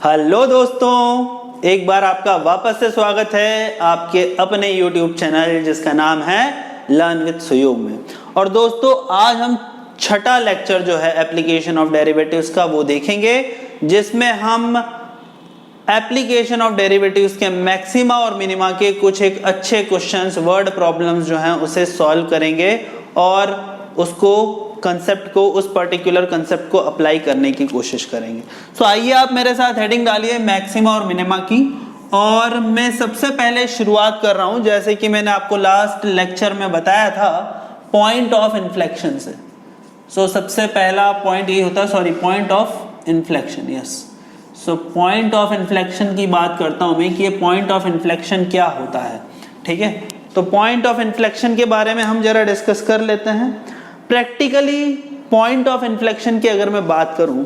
Hello दोस्तों, एक बार आपका वापस से स्वागत है आपके अपने YouTube चैनल जिसका नाम है लर्न विद सुयोग में। और दोस्तों आज हम छठा लेक्चर जो है एप्लीकेशन ऑफ डेरिवेटिव्स का वो देखेंगे, जिसमें हम एप्लीकेशन ऑफ डेरिवेटिव्स के मैक्सिमा और मिनिमा के कुछ एक अच्छे क्वेश्चंस, वर्ड प्रॉब्लम्स जो हैं उसे सॉल्व करेंगे और उसको कंसेप्ट को, उस पर्टिकुलर कंसेप्ट को अप्लाई करने की कोशिश करेंगे। सो आइए आप मेरे साथ हेडिंग डालिए मैक्सिमा और मिनिमा की। और मैं सबसे पहले शुरुआत कर रहा हूं, जैसे कि मैंने आपको लास्ट लेक्चर में बताया था, पॉइंट ऑफ इन्फ्लेक्शन से। सो सबसे पहला पॉइंट ये होता है, point of inflection. Yes, so point of inflection की बात करता हूं मैं कि ये पॉइंट ऑफ इन्फ्लेक्शन क्या होता है। ठीक है, तो पॉइंट ऑफ इन्फ्लेक्शन के बारे में हम जरा डिस्कस कर लेते हैं। प्रैक्टिकली पॉइंट ऑफ इन्फ्लेक्शन की अगर मैं बात करूं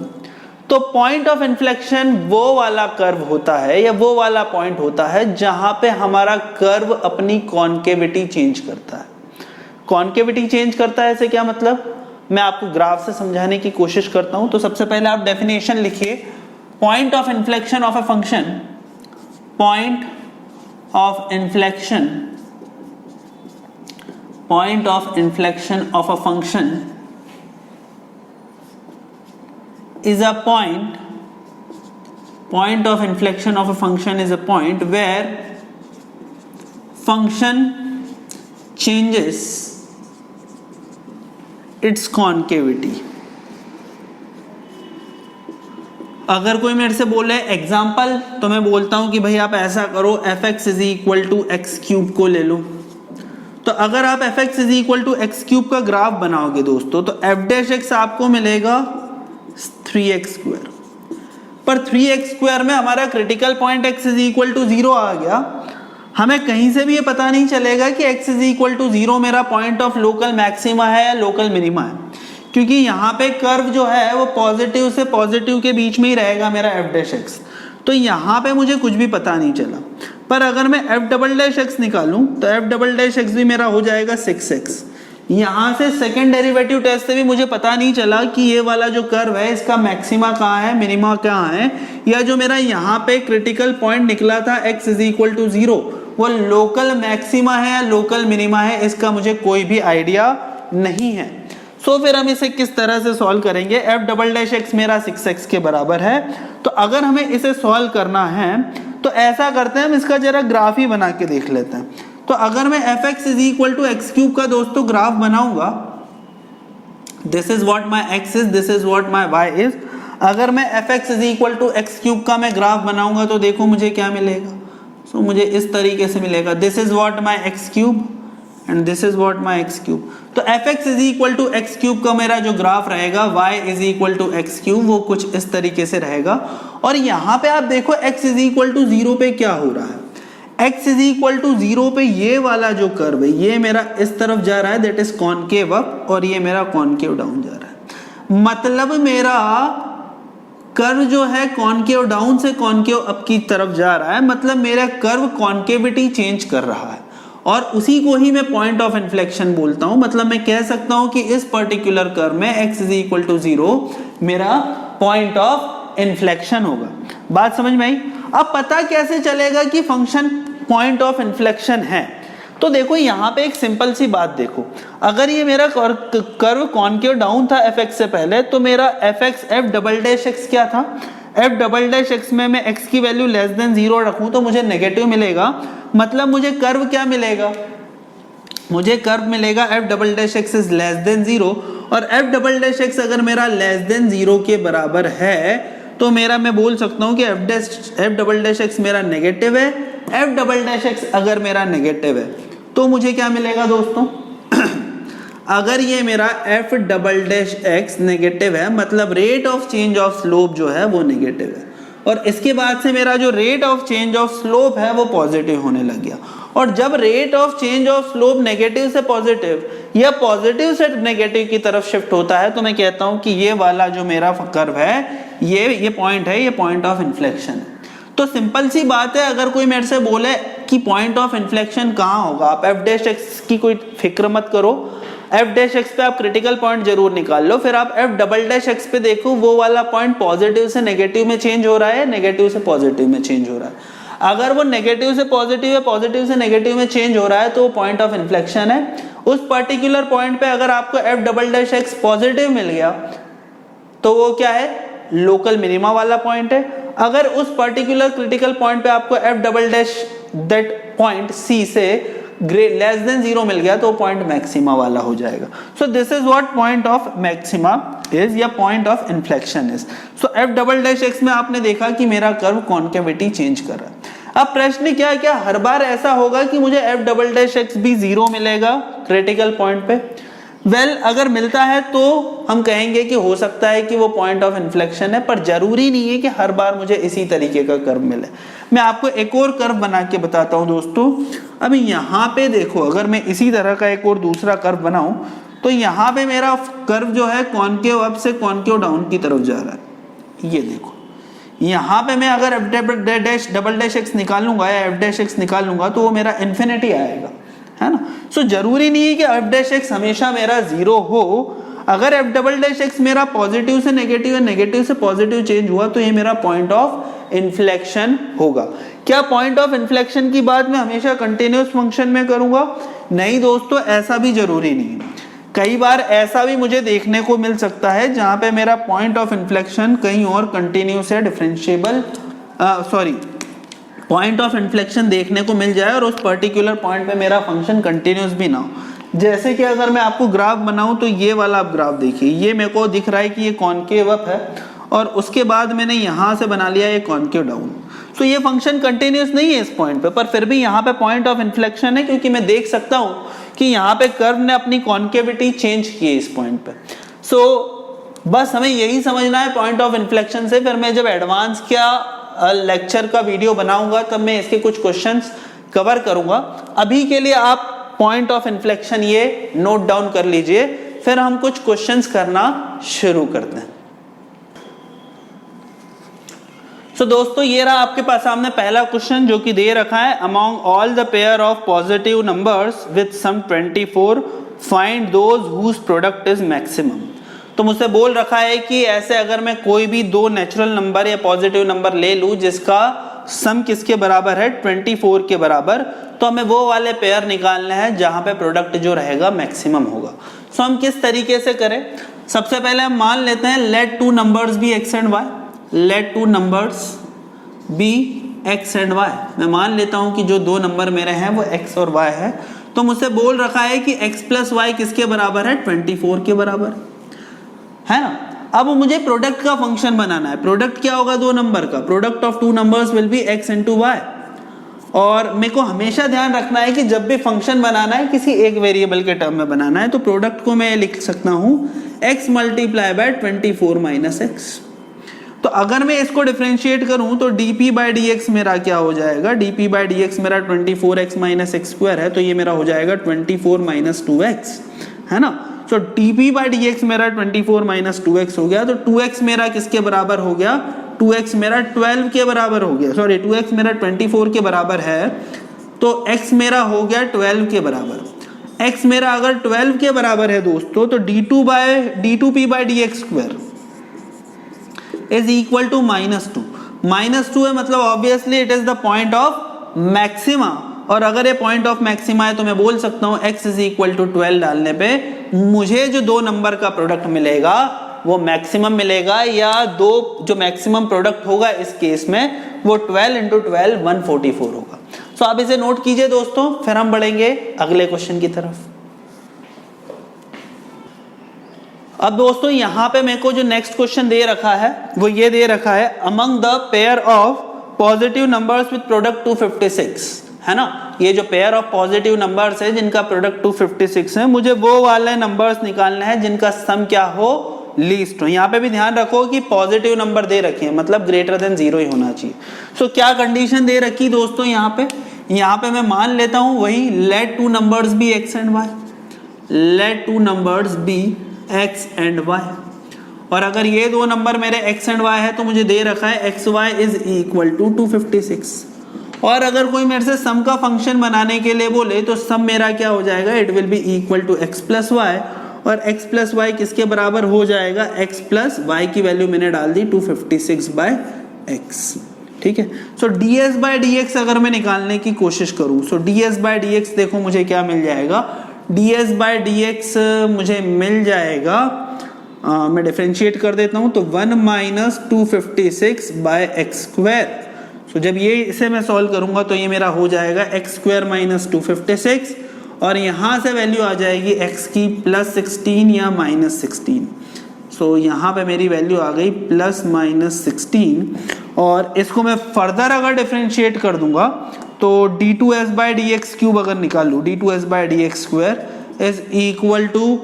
तो पॉइंट ऑफ इन्फ्लेक्शन वो वाला कर्व होता है या वो वाला पॉइंट होता है जहां पे हमारा कर्व अपनी कॉन्केविटी चेंज करता है। कॉन्केविटी चेंज करता है, ऐसे क्या मतलब, मैं आपको ग्राफ से समझाने की कोशिश करता हूं। तो सबसे पहले आप डेफिनेशन लिखिए, point of inflection of a function, point of inflection, point of inflection of a function is a point of inflection of a function is a point where function changes its concavity। अगर कोई मेरे से बोले example, तो मैं बोलता हूं कि भाई आप ऐसा करो, fx is equal to x cube को ले लो। तो अगर आप fx is equal to x cube का ग्राफ बनाओगे दोस्तों, तो f डैश x आपको मिलेगा 3x स्क्वायर। पर 3x स्क्वायर में हमारा critical point x is equal to 0 आ गया। हमें कहीं से भी ये पता नहीं चलेगा कि x इज इक्वल टू 0 मेरा पॉइंट ऑफ लोकल मैक्सिमा है या लोकल मिनिमा है, क्योंकि यहाँ पे कर्व जो है वो पॉजिटिव से पॉजिटिव के बीच में ही रहेगा मेरा f डैश x। तो यहाँ पे मुझे कुछ भी पता नहीं चला। पर अगर मैं f डबल डैश x निकालूं तो f डबल डैश x भी मेरा हो जाएगा 6x। यहाँ से सेकेंड डेरिवेटिव टेस्ट से भी मुझे पता नहीं चला कि ये वाला जो कर्व है इसका मैक्सिमा कहाँ है, मिनिमा कहाँ है, या जो मेरा यहाँ पे क्रिटिकल पॉइंट निकला था x इज इक्वल टू 0 वो लोकल मैक्सिमा है या लोकल मिनिमा है, इसका मुझे कोई भी आइडिया नहीं है। सो फिर हम इसे किस तरह से सॉल्व करेंगे। f डबल डैश x मेरा 6x के बराबर है, तो अगर हमें इसे सॉल्व करना है तो ऐसा करते हैं, हम इसका जरा ग्राफ ही बना के देख लेते हैं। तो अगर मैं fx is equal to x cube का दोस्तों ग्राफ बनाऊंगा, this is what my x is, this is what my y is. अगर मैं fx is equal to x cube का मैं ग्राफ बनाऊंगा तो देखो मुझे क्या मिलेगा। सो मुझे इस तरीके से मिलेगा, this is what my x cube and this is what my x cube. तो fx is equal to x cube का मेरा जो ग्राफ रहेगा, y is equal to x cube, वो कुछ इस तरीके से रहेगा। और यहाँ पे आप देखो x इज इक्वल टू 0 पे क्या हो रहा है। x इज इक्वल टू 0 पे ये वाला जो कर्व है ये मेरा इस तरफ जा रहा है, दैट इज कॉनकेव अप, और ये मेरा कॉनकेव डाउन जा रहा है। मतलब मेरा कर्व जो है कॉनकेव डाउन से कॉनकेव अप की तरफ जा रहा है, मतलब मेरा कर्व कॉनकेविटी चेंज कर रहा है, और उसी को ही मैं पॉइंट ऑफ इन्फ्लेक्शन बोलता हूं। मतलब मैं कह सकता हूं कि इस पर्टिकुलर कर्व में x इज इक्वल टू 0 मेरा पॉइंट ऑफ इन्फ्लेक्शन होगा। बात समझ में आई। अब पता कैसे चलेगा कि फंक्शन पॉइंट ऑफ इन्फ्लेक्शन है, तो देखो यहाँ पे एक सिंपल सी बात देखो, अगर ये मेरा कर्व कॉनकेव डाउन था fx से पहले, तो मेरा f डबल डैश x क्या था, f डबल डैश x में मैं x की वैल्यू लेस देन 0 रखूं तो मुझे नेगेटिव मिलेगा। मतलब मुझे कर्व क्या मिलेगा, मुझे कर्व मिलेगा f double dash x is less than 0, और f डबल डैश x अगर मेरा लेस देन 0 के बराबर है तो मेरा, मैं बोल सकता हूं कि f डबल डैश x मेरा नेगेटिव है। f डबल डैश x अगर मेरा नेगेटिव है तो मुझे क्या मिलेगा दोस्तों अगर ये मेरा f double dash x negative है, मतलब rate of change of slope जो है वो नेगेटिव है, और इसके बाद से मेरा जो rate of change of slope है वो पॉजिटिव होने लग गया। और जब rate of change of slope negative से पॉजिटिव या पॉजिटिव से नेगेटिव की तरफ शिफ्ट होता है, तो मैं कहता हूं कि ये वाला जो मेरा कर्व है ये पॉइंट है, ये पॉइंट ऑफ इन्फ्लेक्शन है। तो सिंपल सी बात है, अगर कोई मेरे से बोले कि पॉइंट ऑफ इन्फ्लेक्शन कहाँ होगा, आप f डैश x की कोई फिक्र मत करो, एफ डैश एक्स पे आप क्रिटिकल पॉइंट जरूर निकाल लो, फिर आप एफ डबल डैश एक्स पे देखो वो वाला पॉइंट पॉजिटिव से नेगेटिव में चेंज हो रहा है, नेगेटिव से पॉजिटिव में चेंज हो रहा है। अगर वो नेगेटिव से पॉजिटिव है, पॉजिटिव से नेगेटिव में चेंज हो रहा है तो वो पॉइंट ऑफ इन्फ्लेक्शन है। उस पर्टिकुलर पॉइंट पे अगर आपको F double dash X positive मिल गया तो वो क्या है, लोकल मिनिमा वाला पॉइंट है। अगर उस पर्टिकुलर क्रिटिकल पॉइंट पे आपको F double dash that point c से लेस देन 0 मिल गया तो पॉइंट मैक्सिमा वाला हो जाएगा। So this is what point of maxima is या point of inflection is. So f double dash x में आपने देखा कि मेरा कर्व कॉन्केविटी चेंज कर रहा है। अब प्रश्न क्या है, क्या हर बार ऐसा होगा कि मुझे एफ डबल डैश एक्स भी 0 मिलेगा क्रिटिकल पॉइंट पे? वेल, अगर मिलता है तो हम कहेंगे कि हो सकता है कि वो पॉइंट ऑफ इन्फ्लेक्शन है, पर जरूरी नहीं है कि हर बार मुझे इसी तरीके का कर्व मिले। मैं आपको एक और कर्व बना के बताता हूं दोस्तों। अभी यहाँ पे देखो, अगर मैं इसी तरह का एक और दूसरा कर्व बनाऊं तो यहाँ पे मेरा कर्व जो है कॉनकेव अप से कॉनकेव डाउन की तरफ जा रहा है। ये देखो, यहाँ पे मैं अगर एफ डबल डैश एक्स निकालूंगा या एफ डैश एक्स निकालूंगा तो वो मेरा इन्फिनिटी आएगा, है ना। सो जरूरी नहीं है कि एफ डैश एक्स हमेशा मेरा 0 हो। अगर एफ डबल डैश एक्स मेरा पॉजिटिव से नेगेटिव या नेगेटिव से पॉजिटिव चेंज हुआ तो ये मेरा पॉइंट ऑफ इन्फ्लेक्शन होगा। क्या पॉइंट ऑफ इन्फ्लेक्शन की बात मैं हमेशा कंटिन्यूअस फंक्शन में करूंगा? नहीं दोस्तों, ऐसा भी जरूरी नहीं है। कई बार ऐसा भी मुझे देखने को मिल सकता है जहां पे मेरा पॉइंट ऑफ इन्फ्लेक्शन कहीं और कंटिन्यूअस है, डिफरेंशिएबल पॉइंट ऑफ इन्फ्लेक्शन देखने को मिल जाए और उस पर्टिकुलर पॉइंट पे मेरा फंक्शन कंटिन्यूअस भी ना हो। जैसे कि अगर मैं आपको ग्राफ बनाऊं तो ये वाला आप ग्राफ देखिए, ये मेरे को दिख रहा है कि ये कॉनकेव अप है और उसके बाद मैंने यहां से बना लिया ये कॉनकेव डाउन। तो ये फंक्शन कंटिन्यूअस नहीं है इस पॉइंट पे, पर फिर भी यहाँ पे पॉइंट ऑफ इन्फ्लेक्शन है क्योंकि मैं देख सकता हूं कि यहाँ पे कर्व ने अपनी कॉन्केविटी चेंज की है इस पॉइंट पे। सो बस हमें यही समझना है पॉइंट ऑफ इन्फ्लेक्शन से। फिर मैं जब एडवांस क्या लेक्चर का वीडियो बनाऊंगा तब मैं इसके कुछ क्वेश्चंस कवर करूंगा। अभी के लिए आप पॉइंट ऑफ इन्फ्लेक्शन ये नोट डाउन कर लीजिए, फिर हम कुछ क्वेश्चंस करना शुरू करते हैं। सो दोस्तों, ये रहा आपके पास सामने पहला क्वेश्चन जो कि दे रखा है, among all the pair of positive numbers with sum 24 find those whose product is maximum. तो मुझसे बोल रखा है कि ऐसे अगर मैं कोई भी दो नेचुरल नंबर या पॉजिटिव नंबर ले लूं जिसका सम किसके बराबर है, 24 के बराबर, तो हमें वो वाले पेयर निकालने हैं जहां पे प्रोडक्ट जो रहेगा मैक्सिमम होगा। सो हम किस तरीके से करें? सबसे पहले हम मान लेते हैं let two numbers be x and y. Let two numbers be x and y. मैं मान लेता हूं कि जो दो नंबर मेरे हैं वो एक्स और वाई है। तो मुझसे बोल रखा है कि एक्स प्लस वाई किसके बराबर है, 24 के बराबर है ना। अब मुझे प्रोडक्ट का फंक्शन बनाना है। प्रोडक्ट क्या होगा दो नंबर का? Product of two numbers will be x into y. और मेरे को हमेशा ध्यान रखना है कि जब भी फंक्शन बनाना है किसी एक वेरिएबल के टर्म में बनाना है तो प्रोडक्ट को मैं लिख सकता हूं x multiply by 24 minus x. तो अगर मैं इसको डिफरेंशिएट करूं तो dp बाई dx मेरा क्या हो जाएगा? dp बाई dx मेरा 24x माइनस एक्स स्क्वायर है, तो ये मेरा हो जाएगा 24 माइनस 2x, है ना। तो dp बाई dx मेरा 24 माइनस 2x हो गया। तो 2x मेरा किसके बराबर हो गया? 2x मेरा 12 के बराबर हो गया। सॉरी, 2x मेरा 24 के बराबर है तो x मेरा हो गया 12 के बराबर। x मेरा अगर 12 के बराबर है दोस्तों तो d2p by dx square is equal to -2। -2 है मतलब obviously it is the point of maxima. और अगर ये पॉइंट ऑफ मैक्सिमा है तो मैं बोल सकता हूं x इज इक्वल टू 12 डालने पे मुझे जो दो नंबर का प्रोडक्ट मिलेगा वो मैक्सिमम मिलेगा, या दो जो मैक्सिमम प्रोडक्ट होगा इस केस में वो 12 इंटू 12 144 होगा। सो आप इसे नोट कीजिए दोस्तों, फिर हम बढ़ेंगे अगले क्वेश्चन की तरफ। अब दोस्तों यहां पे मेरे को जो नेक्स्ट क्वेश्चन दे रखा है वो ये दे रखा है, among the pair of positive numbers with product 256, है ना। ये जो पेयर ऑफ पॉजिटिव नंबर्स है जिनका प्रोडक्ट 256 है, मुझे वो वाले नंबर्स निकालने हैं जिनका सम क्या हो, लीस्ट हो। यहाँ पे भी ध्यान रखो कि पॉजिटिव नंबर दे रखे हैं मतलब ग्रेटर देन 0 ही होना चाहिए। सो क्या कंडीशन दे रखी दोस्तों यहाँ पे मैं मान लेता हूं वही let two numbers be x and y. Let two numbers be x and y. और अगर ये दो नंबर मेरे x एंड y है तो मुझे दे रखा है xy इज इक्वल टू 256। और अगर कोई मेरे से सम का फंक्शन बनाने के लिए बोले तो सम मेरा क्या हो जाएगा, it will be equal to x plus y, और x प्लस वाई किसके बराबर हो जाएगा, x प्लस वाई की वैल्यू मैंने डाल दी 256 बाय एक्स। ठीक है, सो ds बाय dx अगर मैं निकालने की कोशिश करूं, सो ds बाय dx देखो मुझे क्या मिल जाएगा, ds बाय dx मुझे मिल जाएगा, मैं डिफरेंशिएट कर देता हूं तो 1 माइनस 256 बाय एक्स स्क्वायर। सो जब ये इसे मैं सॉल्व करूंगा तो ये मेरा हो जाएगा एक्स स्क्वायर माइनस 256, और यहां से वैल्यू आ जाएगी x की प्लस 16 या माइनस 16। सो यहाँ पे मेरी वैल्यू आ गई प्लस माइनस 16, और इसको मैं फर्दर अगर डिफरेंशिएट कर दूंगा तो d2s by d x cube अगर निकाल लूँ, d2s by d x square is equal to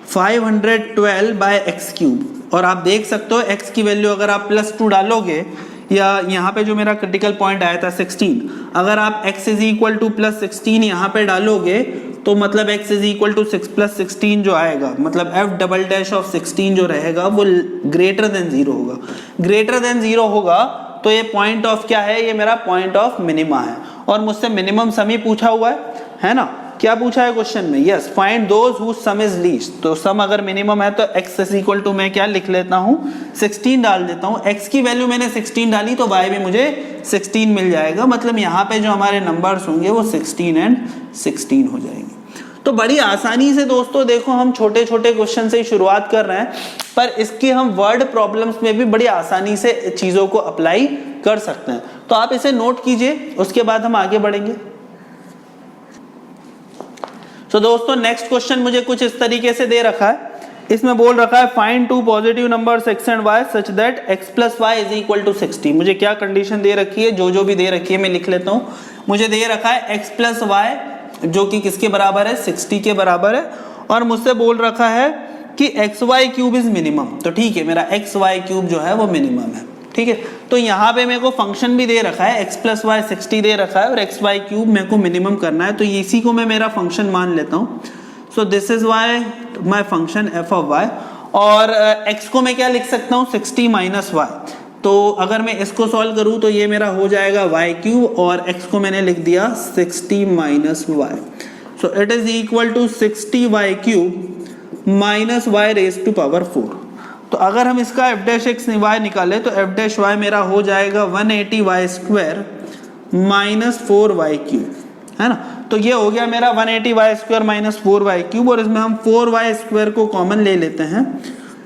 512 by x cube. और आप देख सकते हो x की वैल्यू अगर आप +2 डालोगे, या यहाँ पे जो मेरा क्रिटिकल पॉइंट आया था 16, अगर आप x is equal to plus 16 यहाँ पे डालोगे तो मतलब x is equal to 6 plus 16 जो आएगा, मतलब f डबल डैश ऑफ 16 जो रहेगा वो ग्रेटर देन 0 होगा। ग्रेटर देन 0 होगा तो ये पॉइंट ऑफ क्या है, ये मेरा पॉइंट ऑफ मिनिमा है, और मुझसे मिनिमम सम ही पूछा हुआ है ना। क्या पूछा है क्वेश्चन में, yes find those whose sum is least. तो सम अगर मिनिमम है तो x इज इक्वल टू मैं क्या लिख लेता हूँ, 16 डाल देता हूँ। x की वैल्यू मैंने 16 डाली तो y भी मुझे 16 मिल जाएगा, मतलब यहाँ पे जो हमारे नंबर्स होंगे वो 16 एंड 16 हो जाएंगे। तो बड़ी आसानी से दोस्तों देखो हम छोटे छोटे क्वेश्चन से ही शुरुआत कर रहे हैं, पर इसकी हम वर्ड प्रॉब्लम्स में भी बड़ी आसानी से चीजों को अप्लाई कर सकते हैं। तो आप इसे नोट कीजिए, उसके बाद हम आगे बढ़ेंगे। तो दोस्तों नेक्स्ट क्वेश्चन मुझे कुछ इस तरीके से दे रखा है, इसमें बोल रखा है find two positive numbers x and y such that x plus y is equal to 60। मुझे क्या कंडीशन दे रखी है, जो भी दे रखी है मैं लिख लेता हूँ। मुझे दे रखा है x प्लस वाई जो कि किसके बराबर है, 60 के बराबर है, और मुझसे बोल रखा है कि x y cube is minimum. तो ठीक है, मेरा एक्स वाई क्यूब जो है वो मिनिमम है। ठीक है, तो यहाँ पे मेरे को फंक्शन भी दे रखा है, x प्लस वाई 60 दे रखा है और एक्स वाई क्यूब मेरे को मिनिमम करना है, तो इसी को मैं मेरा फंक्शन मान लेता हूँ। So this is y my function f of y, और x को मैं क्या लिख सकता हूँ, 60 माइनस वाई। तो अगर मैं इसको सॉल्व करूँ तो ये मेरा हो जाएगा वाई क्यूब, और x को मैंने लिख दिया 60 minus y. So it is equal to 60 y cube minus y raise to power 4। तो अगर हम इसका एफ डैश एक्स वाई निकाले तो एफ डैश वाई मेरा हो जाएगा 180 y square minus 4 y cube, है ना। तो ये हो गया मेरा 180 y square minus 4 y cube, और इसमें हम 4 वाई स्क्वायर को कॉमन ले लेते हैं।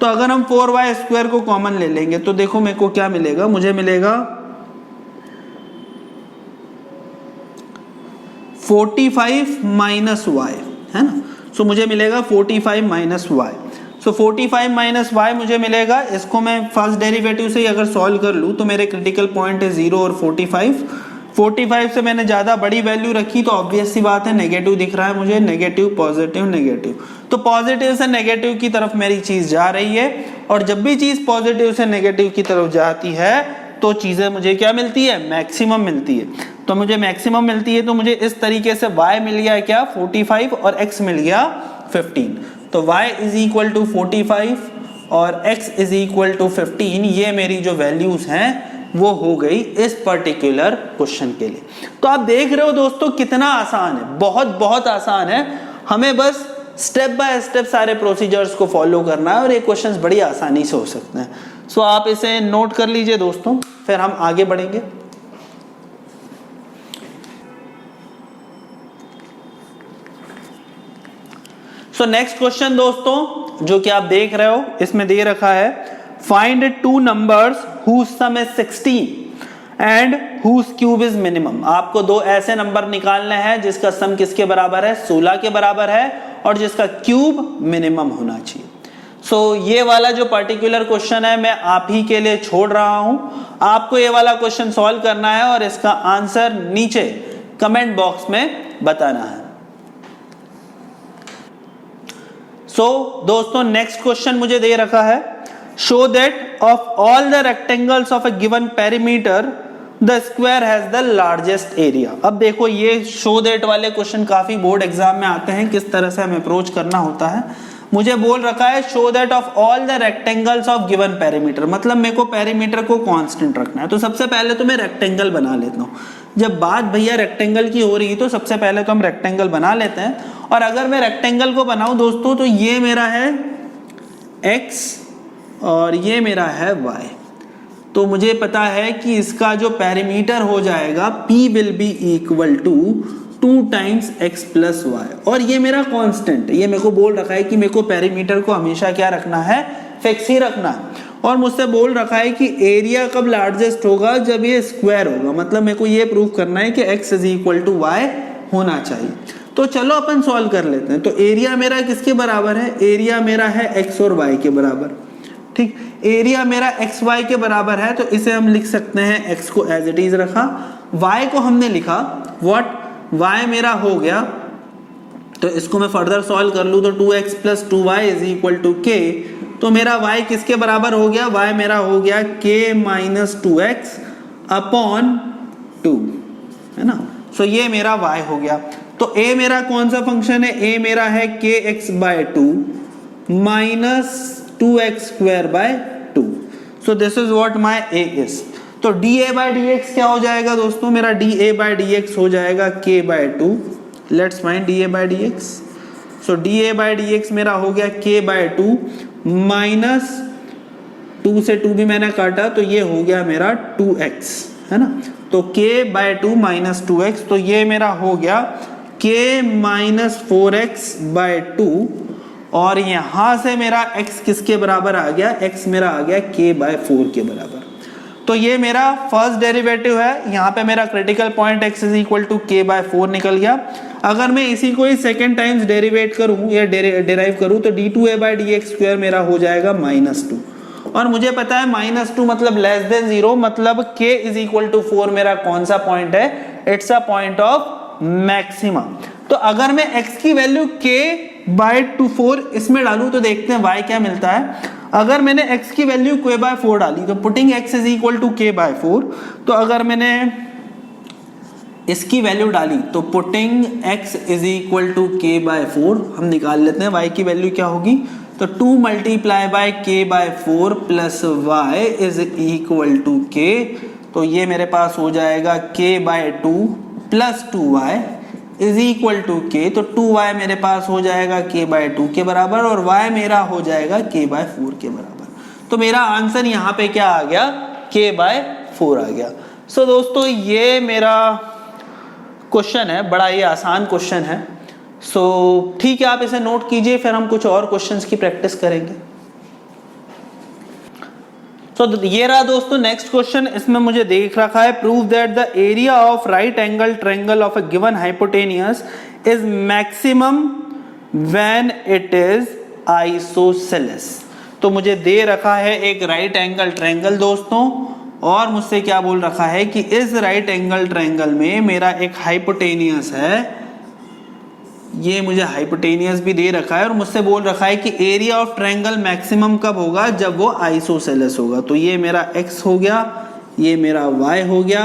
तो अगर हम 4 वाई स्क्वायर को कॉमन ले लेंगे तो देखो मेरे को क्या मिलेगा, मुझे मिलेगा 45 माइनस वाई, है ना। सो मुझे मिलेगा 45 माइनस वाई। सो 45 माइनस वाई मुझे मिलेगा, इसको मैं फर्स्ट डेरिवेटिव से ही अगर सॉल्व कर लूँ तो मेरे क्रिटिकल पॉइंट है 0 और 45 से मैंने ज़्यादा बड़ी वैल्यू रखी तो ऑब्वियस सी बात है नेगेटिव दिख रहा है मुझे, नेगेटिव पॉजिटिव नेगेटिव। तो पॉजिटिव से नेगेटिव की तरफ मेरी चीज़ जा रही है, और जब भी चीज़ पॉजिटिव से नेगेटिव की तरफ जाती है तो चीज़ें मुझे क्या मिलती है, मैक्सिमम मिलती है। तो मुझे मैक्सिमम मिलती है तो मुझे इस तरीके से y मिल गया क्या 45 और x मिल गया 15। तो y इज इक्वल टू 45 और x इज इक्वल टू 15, ये मेरी जो वैल्यूज हैं वो हो गई इस पर्टिकुलर क्वेश्चन के लिए। तो आप देख रहे हो दोस्तों कितना आसान है, बहुत बहुत आसान है। हमें बस स्टेप बाय स्टेप सारे प्रोसीजर्स को फॉलो करना है और ये क्वेश्चंस बड़ी आसानी से हो सकते हैं। सो आप इसे नोट कर लीजिए दोस्तों, फिर हम आगे बढ़ेंगे। सो नेक्स्ट क्वेश्चन दोस्तों जो कि आप देख रहे हो इसमें दे रखा है find two numbers whose sum is 16 and whose cube is minimum. आपको दो ऐसे नंबर निकालने हैं जिसका सम किसके बराबर है, 16 के बराबर है, और जिसका क्यूब मिनिमम होना चाहिए। सो ये वाला जो पर्टिकुलर क्वेश्चन है मैं आप ही के लिए छोड़ रहा हूं, आपको ये वाला क्वेश्चन सॉल्व करना है और इसका आंसर नीचे कमेंट बॉक्स में बताना है। सो दोस्तों नेक्स्ट क्वेश्चन मुझे दे रखा है show that of all the rectangles of a given perimeter the square has the largest area. अब देखो ये शो दैट वाले क्वेश्चन काफी बोर्ड एग्जाम में आते हैं, किस तरह से हमें अप्रोच करना होता है मुझे बोल रखा है show that of all the rectangles of given perimeter, मतलब मेरे को पेरीमीटर को कांस्टेंट रखना है। तो सबसे पहले तो मैं रेक्टेंगल बना लेता हूँ। जब बात भैया रेक्टेंगल की हो रही है तो सबसे पहले तो हम रेक्टेंगल बना लेते हैं। और अगर मैं रेक्टेंगल को बनाऊं दोस्तों तो ये मेरा है x और ये मेरा है y। तो मुझे पता है कि इसका जो पेरीमीटर हो जाएगा P will be equal to 2 times x plus y. और ये मेरा कांस्टेंट है, ये मेरे को बोल रखा है कि मेरे को पेरीमीटर को हमेशा क्या रखना है, फिक्स ही रखना है। और मुझसे बोल रखा है कि एरिया कब लार्जेस्ट होगा, जब ये स्क्वायर होगा। मतलब मेरे को ये प्रूव करना है कि x is equal to y होना चाहिए। तो चलो अपन सॉल्व कर लेते हैं। तो एरिया मेरा किसके बराबर है, एरिया मेरा है x और y के बराबर। ठीक, एरिया मेरा एक्स वाई के बराबर है, तो इसे हम लिख सकते हैं x को एज इट इज रखा, y को हमने लिखा व्हाट, y मेरा हो गया। तो इसको मैं फर्दर सॉल्व कर लूँ तो 2x plus 2y is equal to k। तो मेरा y किसके बराबर हो गया, y मेरा हो गया k माइनस 2x अपॉन 2, है ना। सो ये मेरा y हो गया। तो a मेरा कौन सा फंक्शन है, a मेरा है kx by 2 minus 2x square by 2। So this is what my a इज। तो dA बाय dx क्या हो जाएगा दोस्तों, मेरा dA बाय dx हो जाएगा k by 2। Let's find dA by dx। So dA by dx मेरा हो गया k बाय 2 माइनस 2 से 2 भी मैंने काटा तो ये हो गया मेरा 2x, है ना। तो k बाय 2 माइनस 2x, तो ये मेरा हो गया k माइनस 4x बाय 2। और यहां से मेरा x किसके बराबर आ गया, x मेरा आ गया k बाय 4 के बराबर। तो ये मेरा फर्स्ट डेरिवेटिव है, यहाँ पे मेरा critical point x is equal to k by 4 निकल गया। अगर मैं इसी को ही सेकेंड टाइम्स डेरिवेट करूँ या डेराइव करूँ तो d2a बाय dx स्क्वायर मेरा हो जाएगा -2। और मुझे पता है -2 मतलब लेस देन 0, मतलब k इज इक्वल टू 4 मेरा कौन सा पॉइंट है, it's a point of maxima. तो अगर मैं x की वैल्यू k बाय 4 इसमें डालूं तो देखते हैं y क्या मिलता है। अगर मैंने x की वैल्यू k बाय 4 डाली तो putting x is equal to k by 4, तो अगर मैंने इसकी वैल्यू डाली तो putting x is equal to k by 4, हम निकाल लेते हैं y की वैल्यू क्या होगी। तो 2 multiply by k by 4 plus y is equal to k। तो ये मेरे पास हो जाएगा k by 2 plus 2y is equal to k। तो 2y मेरे पास हो जाएगा k बाय 2 के बराबर और y मेरा हो जाएगा k बाय 4 के बराबर। तो मेरा आंसर यहाँ पे क्या आ गया, k बाय 4 आ गया। सो दोस्तों ये मेरा क्वेश्चन है, बड़ा ही आसान क्वेश्चन है। सो ठीक है, आप इसे नोट कीजिए, फिर हम कुछ और क्वेश्चंस की प्रैक्टिस करेंगे। तो ये रहा दोस्तों नेक्स्ट क्वेश्चन। इसमें मुझे देख रखा है prove that the area of right angle triangle of a given hypotenuse is maximum when it is isosceles. तो मुझे दे रखा है एक राइट एंगल ट्रायंगल दोस्तों, और मुझसे क्या बोल रखा है कि इस राइट एंगल ट्रायंगल में मेरा एक हाइपोटेनियस है, ये मुझे हाइपोटेनियस भी दे रखा है, और मुझसे बोल रखा है कि एरिया ऑफ ट्रायंगल मैक्सिमम कब होगा, जब वो आइसोसेलेस होगा। तो ये मेरा x हो गया, ये मेरा y हो गया।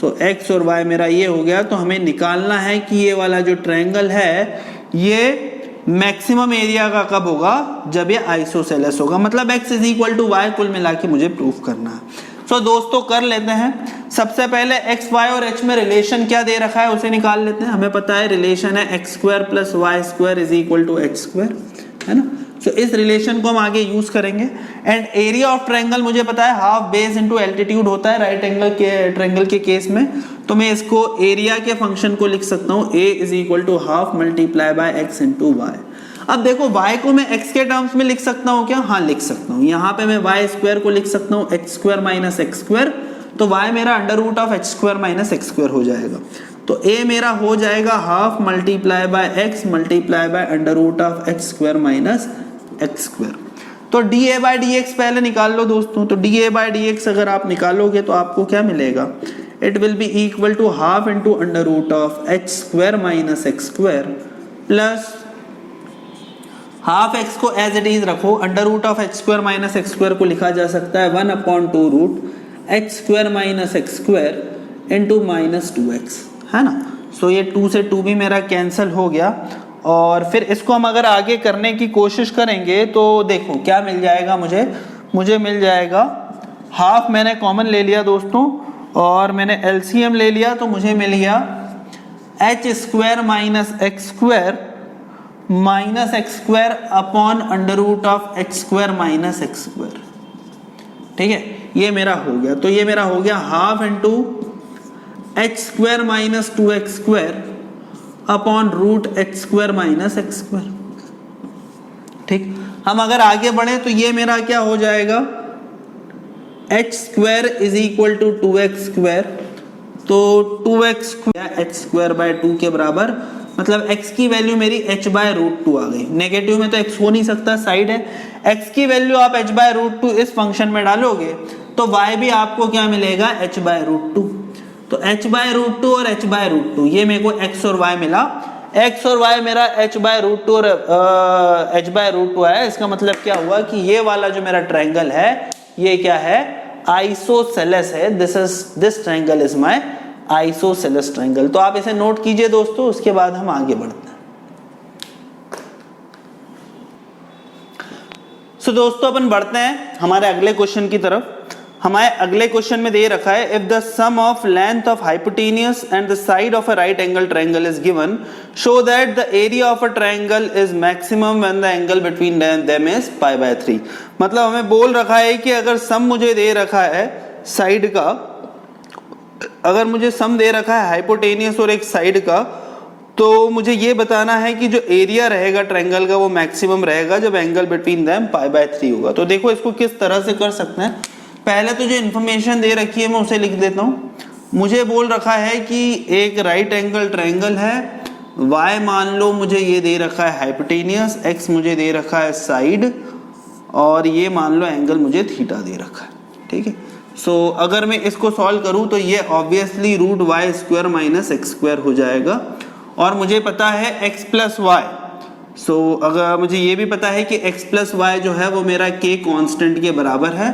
सो x और y मेरा ये हो गया। तो हमें निकालना है कि ये वाला जो ट्रायंगल है ये मैक्सिमम एरिया का कब होगा, जब ये आइसोसेलेस होगा। मतलब x is equal to y कुल मिला के मुझे प्रूफ करना है। तो दोस्तों कर लेते हैं। सबसे पहले x, y और h में रिलेशन क्या दे रखा है उसे निकाल लेते हैं। हमें पता है रिलेशन है x square plus y square is equal to h square, है ना। सो इस रिलेशन को हम आगे यूज करेंगे। एंड एरिया ऑफ ट्रायंगल मुझे पता है हाफ बेस इनटू एल्टीट्यूड होता है राइट एंगल के ट्रायंगल के केस में। तो मैं इसको एरिया के फंक्शन को लिख सकता हूँ a is equal to half multiply by x into y. अब देखो y को मैं x के टर्म्स में लिख सकता हूँ क्या, हाँ लिख सकता हूँ। यहाँ पे मैं y स्क्वायर को लिख सकता हूँ x square minus x square. तो y मेरा under root of h square minus x square हो जाएगा। तो a मेरा हो जाएगा half multiply by x multiply by under root of h square minus x square. तो dA बाय dx पहले निकाल लो दोस्तों। तो dA बाय dx अगर आप निकालोगे तो आपको क्या मिलेगा, it will be equal to half into under root of h square minus x square plus half x को एज इट इज रखो, under root of h square minus x square को लिखा जा सकता है 1/2 root h square minus x square into minus 2x, है ना। So ये 2 से 2 भी मेरा कैंसिल हो गया और फिर इसको हम अगर आगे करने की कोशिश करेंगे तो देखो क्या मिल जाएगा मुझे मिल जाएगा हाफ मैंने कॉमन ले लिया दोस्तों और मैंने एलसीएम ले लिया तो मुझे मिल गया h square minus x square upon under root of x square minus x square. ठीक है, ये मेरा हो गया। तो ये मेरा हो गया half into h square minus 2x square upon root x square minus x square. ठीक, हम अगर आगे बढ़े तो ये मेरा क्या हो जाएगा h square is equal to 2x square. तो 2x square H square by 2 के बराबर, मतलब x की वैल्यू मेरी h बाय रूट 2 आ गई। नेगेटिव में तो x हो नहीं सकता, साइड है। x की वैल्यू आप h बाय रूट 2 इस फंक्शन में डालोगे तो y भी आपको क्या मिलेगा h बाय रूट 2। तो h बाय रूट 2 और h बाय रूट 2 ये मेरे को x और y मिला। x और y मेरा h बाय रूट 2 और h बाय रूट 2 है। इसका मतलब क्या हुआ कि ये वाला जो मेरा ट्रायंगल है ये क्या है, आइसोसेलेस है। This triangle is my isosceles triangle. तो आप इसे नोट कीजिए दोस्तों, उसके बाद हम आगे बढ़ते हैं। सो दोस्तों अपन बढ़ते हैं हमारे अगले क्वेश्चन की तरफ। हमारे अगले क्वेश्चन में दे रखा है if the sum of length of hypotenuse and the side of a right angle triangle is given, show that the area of a triangle is maximum when the angle between them is pi by 3। मतलब हमें बोल रखा है कि अगर सम मुझे दे रखा है साइड का, अगर मुझे सम दे रखा है हाइपोटेनियस और एक साइड का, तो मुझे ये बताना है कि जो एरिया रहेगा ट्रायंगल का वो मैक्सिमम रहेगा जब angle between them pi by 3 होगा। तो देखो इसको किस तरह से कर सकते हैं। पहले तो जो इन्फॉर्मेशन दे रखी है मैं उसे लिख देता हूँ। मुझे बोल रखा है कि एक राइट एंगल ट्रायंगल है, y मान लो मुझे ये दे रखा है हाइपोटेनियस, x मुझे दे रखा है साइड, और ये मान लो एंगल मुझे थीटा दे रखा है। ठीक है, सो अगर मैं इसको सॉल्व करूं तो ये obviously root y square minus x square हो जाएगा। और मुझे पता है x प्लस वाई, सो अगर मुझे ये भी पता है कि x प्लस वाई जो है वो मेरा k कांस्टेंट के बराबर है।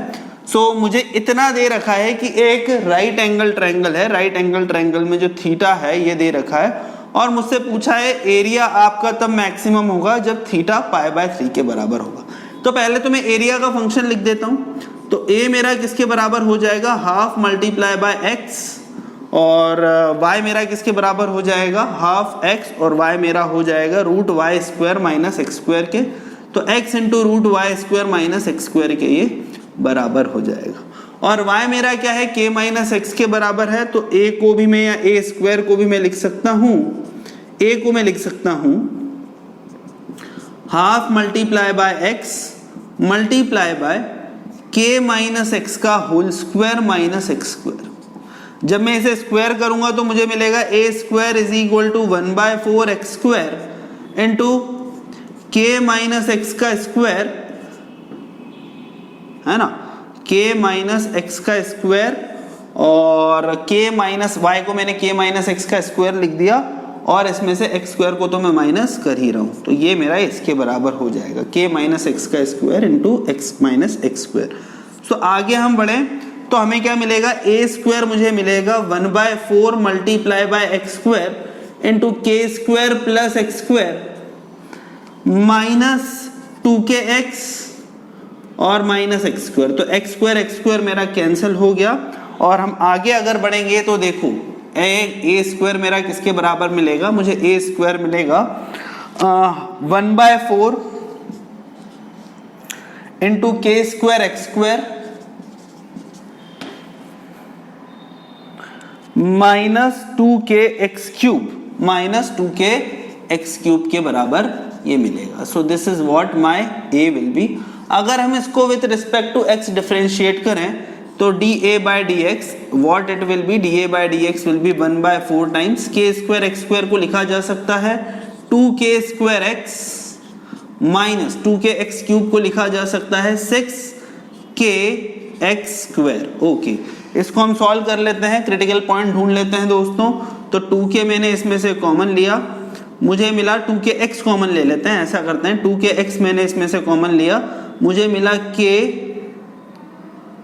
सो मुझे इतना दे रखा है कि एक राइट एंगल ट्रायंगल है, राइट एंगल ट्रायंगल में जो थीटा है ये दे रखा है, और मुझसे पूछा है एरिया आपका तब मैक्सिमम होगा जब थीटा पाई बाय 3 के बराबर होगा। तो पहले तो मैं एरिया का फंक्शन लिख देता हूँ। तो a मेरा किसके बराबर हो जाएगा, हाफ मल्टीप्लाई बाय x, और y मेरा किसके बराबर हो जाएगा, हाफ x, और y मेरा हो जाएगा root y square minus x square के। तो x into root y square minus x square के ये बराबर हो जाएगा। और y मेरा क्या है, k माइनस एक्स के बराबर है। तो a को भी मैं, या a स्क्वायर को भी मैं लिख सकता हूँ, a को मैं लिख सकता हूँ half multiply by x multiply by k minus x का whole square minus x square. जब मैं इसे स्क्वायर करूंगा तो मुझे मिलेगा a square is equal to 1/4 x square into k minus x का स्क्वायर, है ना, k माइनस एक्स का स्क्वायर, और k माइनस वाई को मैंने k माइनस एक्स का स्क्वायर लिख दिया, और इसमें से एक्स स्क्वायर को तो मैं माइनस कर ही रहा हूँ। तो ये मेरा इसके बराबर हो जाएगा k माइनस एक्स का square into x minus x square. So आगे हम बढ़े तो हमें क्या मिलेगा, a स्क्वायर मुझे मिलेगा 1/4 multiply by x square into k square plus x square minus 2kx और माइनस एक्स स्क्वायर। तो एक्स स्क्वायर मेरा कैंसिल हो गया। और हम आगे अगर बढ़ेंगे तो देखो ए स्क्वायर मेरा किसके बराबर मिलेगा, मुझे ए स्क्वायर मिलेगा 1/4 into k square x square minus 2k x cube, minus 2k x cube के बराबर ये मिलेगा। So this is what my A will be. अगर हम इसको with respect to x differentiate करें तो dA by dx what it will be, dA by dx will be 1/4 times k square x square को लिखा जा सकता है 2k square x minus 2k x cube को लिखा जा सकता है 6k एक्स स्क्वायर। ओके, इसको हम सॉल्व कर लेते हैं, क्रिटिकल पॉइंट ढूंढ लेते हैं दोस्तों। तो 2k मैंने इसमें से कॉमन लिया, मुझे मिला 2kx कॉमन ले लेते हैं, ऐसा करते हैं 2kx मैंने इसमें से कॉमन लिया, मुझे मिला k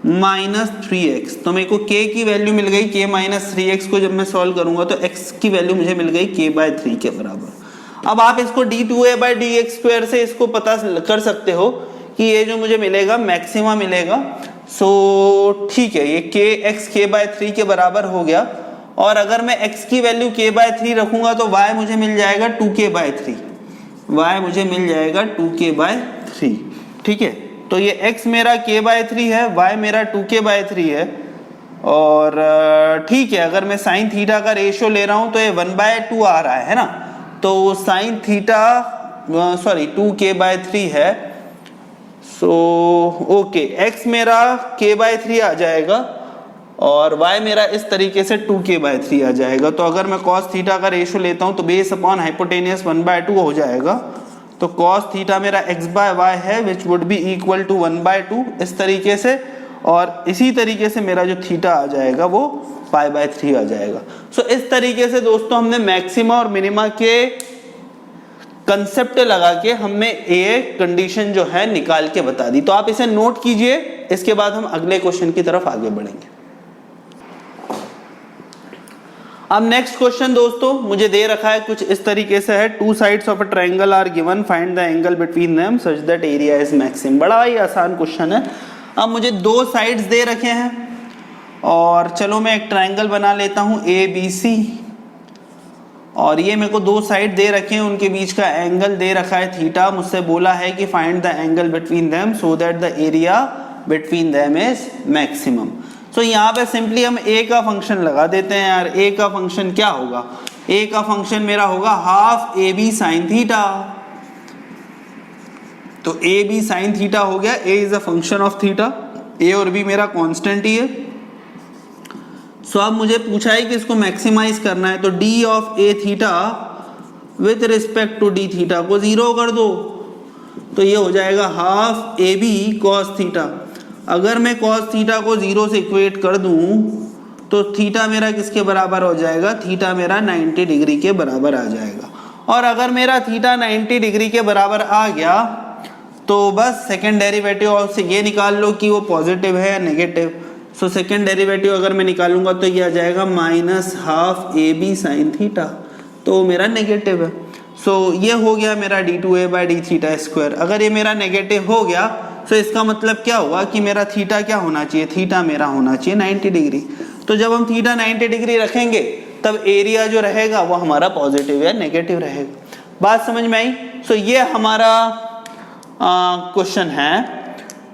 माइनस 3x। तो मेरे को k की वैल्यू मिल गई k माइनस 3x को जब मैं सॉल्व करूंगा तो x की वैल्यू मुझे मिल गई k बाय 3 के बराबर। अब आप इसको d2a/dx² से इसको पता कर सकते हो कि ये जो मुझे मिलेगा मैक्सिमा मिलेगा। सो ठीक है, ये kx k/3 के बराबर हो गया, और अगर मैं x की वैल्यू k/3 रखूंगा तो y मुझे मिल जाएगा 2k/3, y मुझे मिल जाएगा 2k/3। ठीक है, तो ये x मेरा k/3 है, y मेरा 2k/3 है, और ठीक है, अगर मैं साइन थीटा का रेशियो ले रहा हूं तो ये 1/2 आ रहा है ना, तो साइन थीटा 2k/3 है। सो ओके, x मेरा k/3 आ जाएगा और y मेरा इस तरीके से 2k/3 आ जाएगा। तो अगर मैं cos थीटा का रेशियो लेता हूं तो बेस अपॉन हाइपोटेनियस 1/2 हो जाएगा। तो cos थीटा मेरा x/y है which would be equal to 1/2 इस तरीके से, और इसी तरीके से मेरा जो थीटा आ जाएगा वो π/3 आ जाएगा। सो इस तरीके से दोस्तों हमने मैक्सिमा और मिनिमा के कंसेप्ट लगा के हमने ये कंडीशन जो है निकाल के बता दी। तो आप इसे नोट कीजिए, इसके बाद हम अगले क्वेश्चन की तरफ आगे बढ़ेंगे। अब नेक्स्ट क्वेश्चन दोस्तों मुझे दे रखा है कुछ इस तरीके से है, two sides of a triangle are given, find the angle between them such that area is maximum. बड़ा ही आसान क्वेश्चन है। अब मुझे दो साइड्स दे रखे हैं, और चलो मैं एक ट्रायंगल बना लेता हूं ABC, और ये मेरे को दो साइड दे रखे हैं, उनके बीच का एंगल दे रखा है थीटा। मुझसे बोला है कि find the angle between them so that the area between them is maximum. So यहाँ पे सिंपली हम a का फंक्शन लगा देते हैं यार। a का फंक्शन क्या होगा? a का फंक्शन मेरा होगा हाफ AB साइन थीटा। तो AB साइन थीटा हो गया, a is a function of theta, a और b मेरा कांस्टेंट ही है। सो अब मुझे पूछा है कि इसको मैक्सिमाइज करना है, तो d of a theta with respect to d theta को 0 कर दो, तो ये हो जाएगा हाफ AB cos थीटा। अगर मैं cos थीटा को 0 से इक्वेट कर दूं तो थीटा मेरा किसके बराबर हो जाएगा? थीटा मेरा 90 डिग्री के बराबर आ जाएगा। और अगर मेरा थीटा 90 डिग्री के बराबर आ गया तो बस सेकेंड डेरिवेटिव से ये निकाल लो कि वो पॉजिटिव है या नेगेटिव। सो सेकेंड डेरिवेटिव अगर मैं निकालूंगा तो ये आ जाएगा -12 AB साइन थीटा, तो मेरा नेगेटिव है। सो ये हो गया मेरा d2a/d²। अगर ये मेरा नेगेटिव हो गया तो इसका मतलब क्या हुआ कि मेरा थीटा क्या होना चाहिए? थीटा मेरा होना चाहिए 90 डिग्री। तो जब हम थीटा 90 डिग्री रखेंगे तब एरिया जो रहेगा वो हमारा पॉजिटिव या नेगेटिव रहेगा। बात समझ में आई? सो ये हमारा क्वेश्चन है।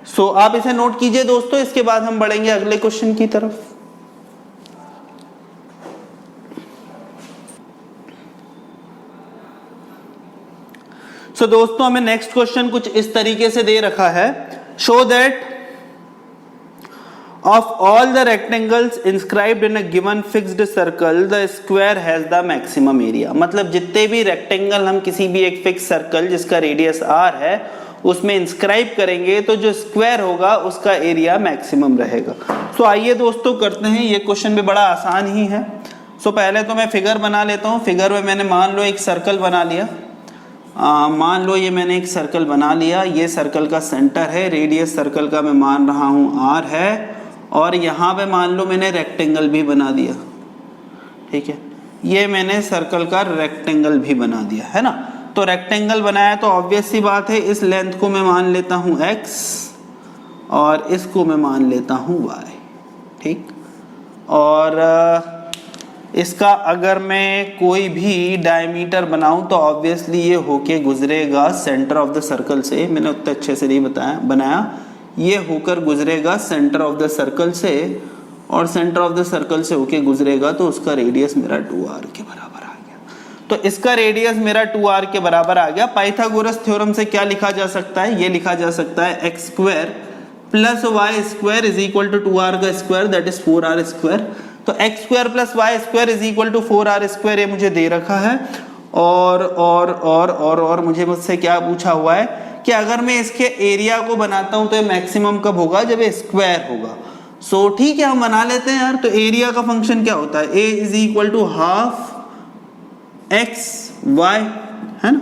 सो आप इसे नोट कीजिए दोस्तों, इसके बाद हम बढ़ेंगे अगले क्वेश्चन की तरफ। सो दोस्तों हमें नेक्स्ट क्वेश्चन कुछ इस तरीके से दे रखा है, show that of all the rectangles inscribed in a given fixed circle the square has the maximum area. मतलब जितने भी रेक्टेंगल हम किसी भी एक फिक्स सर्कल जिसका रेडियस r है उसमें इंस्क्राइब करेंगे तो जो स्क्वायर होगा उसका एरिया मैक्सिमम रहेगा। सो आइए दोस्तों करते हैं, ये क्वेश्चन भी बड़ा आसान ही है। सो पहले तो मैं फिगर बना लेता हूँ। फिगर में मैंने मान लो एक सर्कल बना लिया, मान लो ये मैंने एक सर्कल बना लिया, ये सर्कल का सेंटर है, रेडियस सर्कल का मैं मान रहा हूँ r है, और यहाँ पे मान लो मैंने रेक्टेंगल भी बना दिया। ठीक है, ये मैंने सर्कल का रेक्टेंगल भी बना दिया है ना। तो रेक्टेंगल बनाया तो ऑब्वियस सी बात है, इस लेंथ को मैं मान लेता हूँ x और इसको मैं मान लेता हूँ y। ठीक, और इसका अगर मैं कोई भी डायमीटर बनाऊं तो ऑब्वियसली ये होके गुजरेगा सेंटर ऑफ द सर्कल से। मैंने उतना अच्छे से नहीं बनाया, ये होकर गुजरेगा सेंटर ऑफ द सर्कल से, और सेंटर ऑफ द सर्कल से होके गुजरेगा तो उसका रेडियस मेरा 2r के बराबर आ गया। तो इसका रेडियस मेरा 2r के बराबर आ गया। पाइथागोरस थ्योरम से क्या लिखा जा सकता है? ये लिखा जा सकता है x square plus y square is equal to 2r का square that is 4r square. तो x square plus y square is equal to 4r square ये मुझे दे रखा है। और मुझे मुझसे क्या पूछा हुआ है कि अगर मैं इसके एरिया को बनाता हूं तो ये मैक्सिमम कब होगा? जब ये स्क्वायर होगा। सो ठीक है, हम बना लेते हैं यार। तो एरिया का फंक्शन क्या होता है? a is equal to half x y, है ना।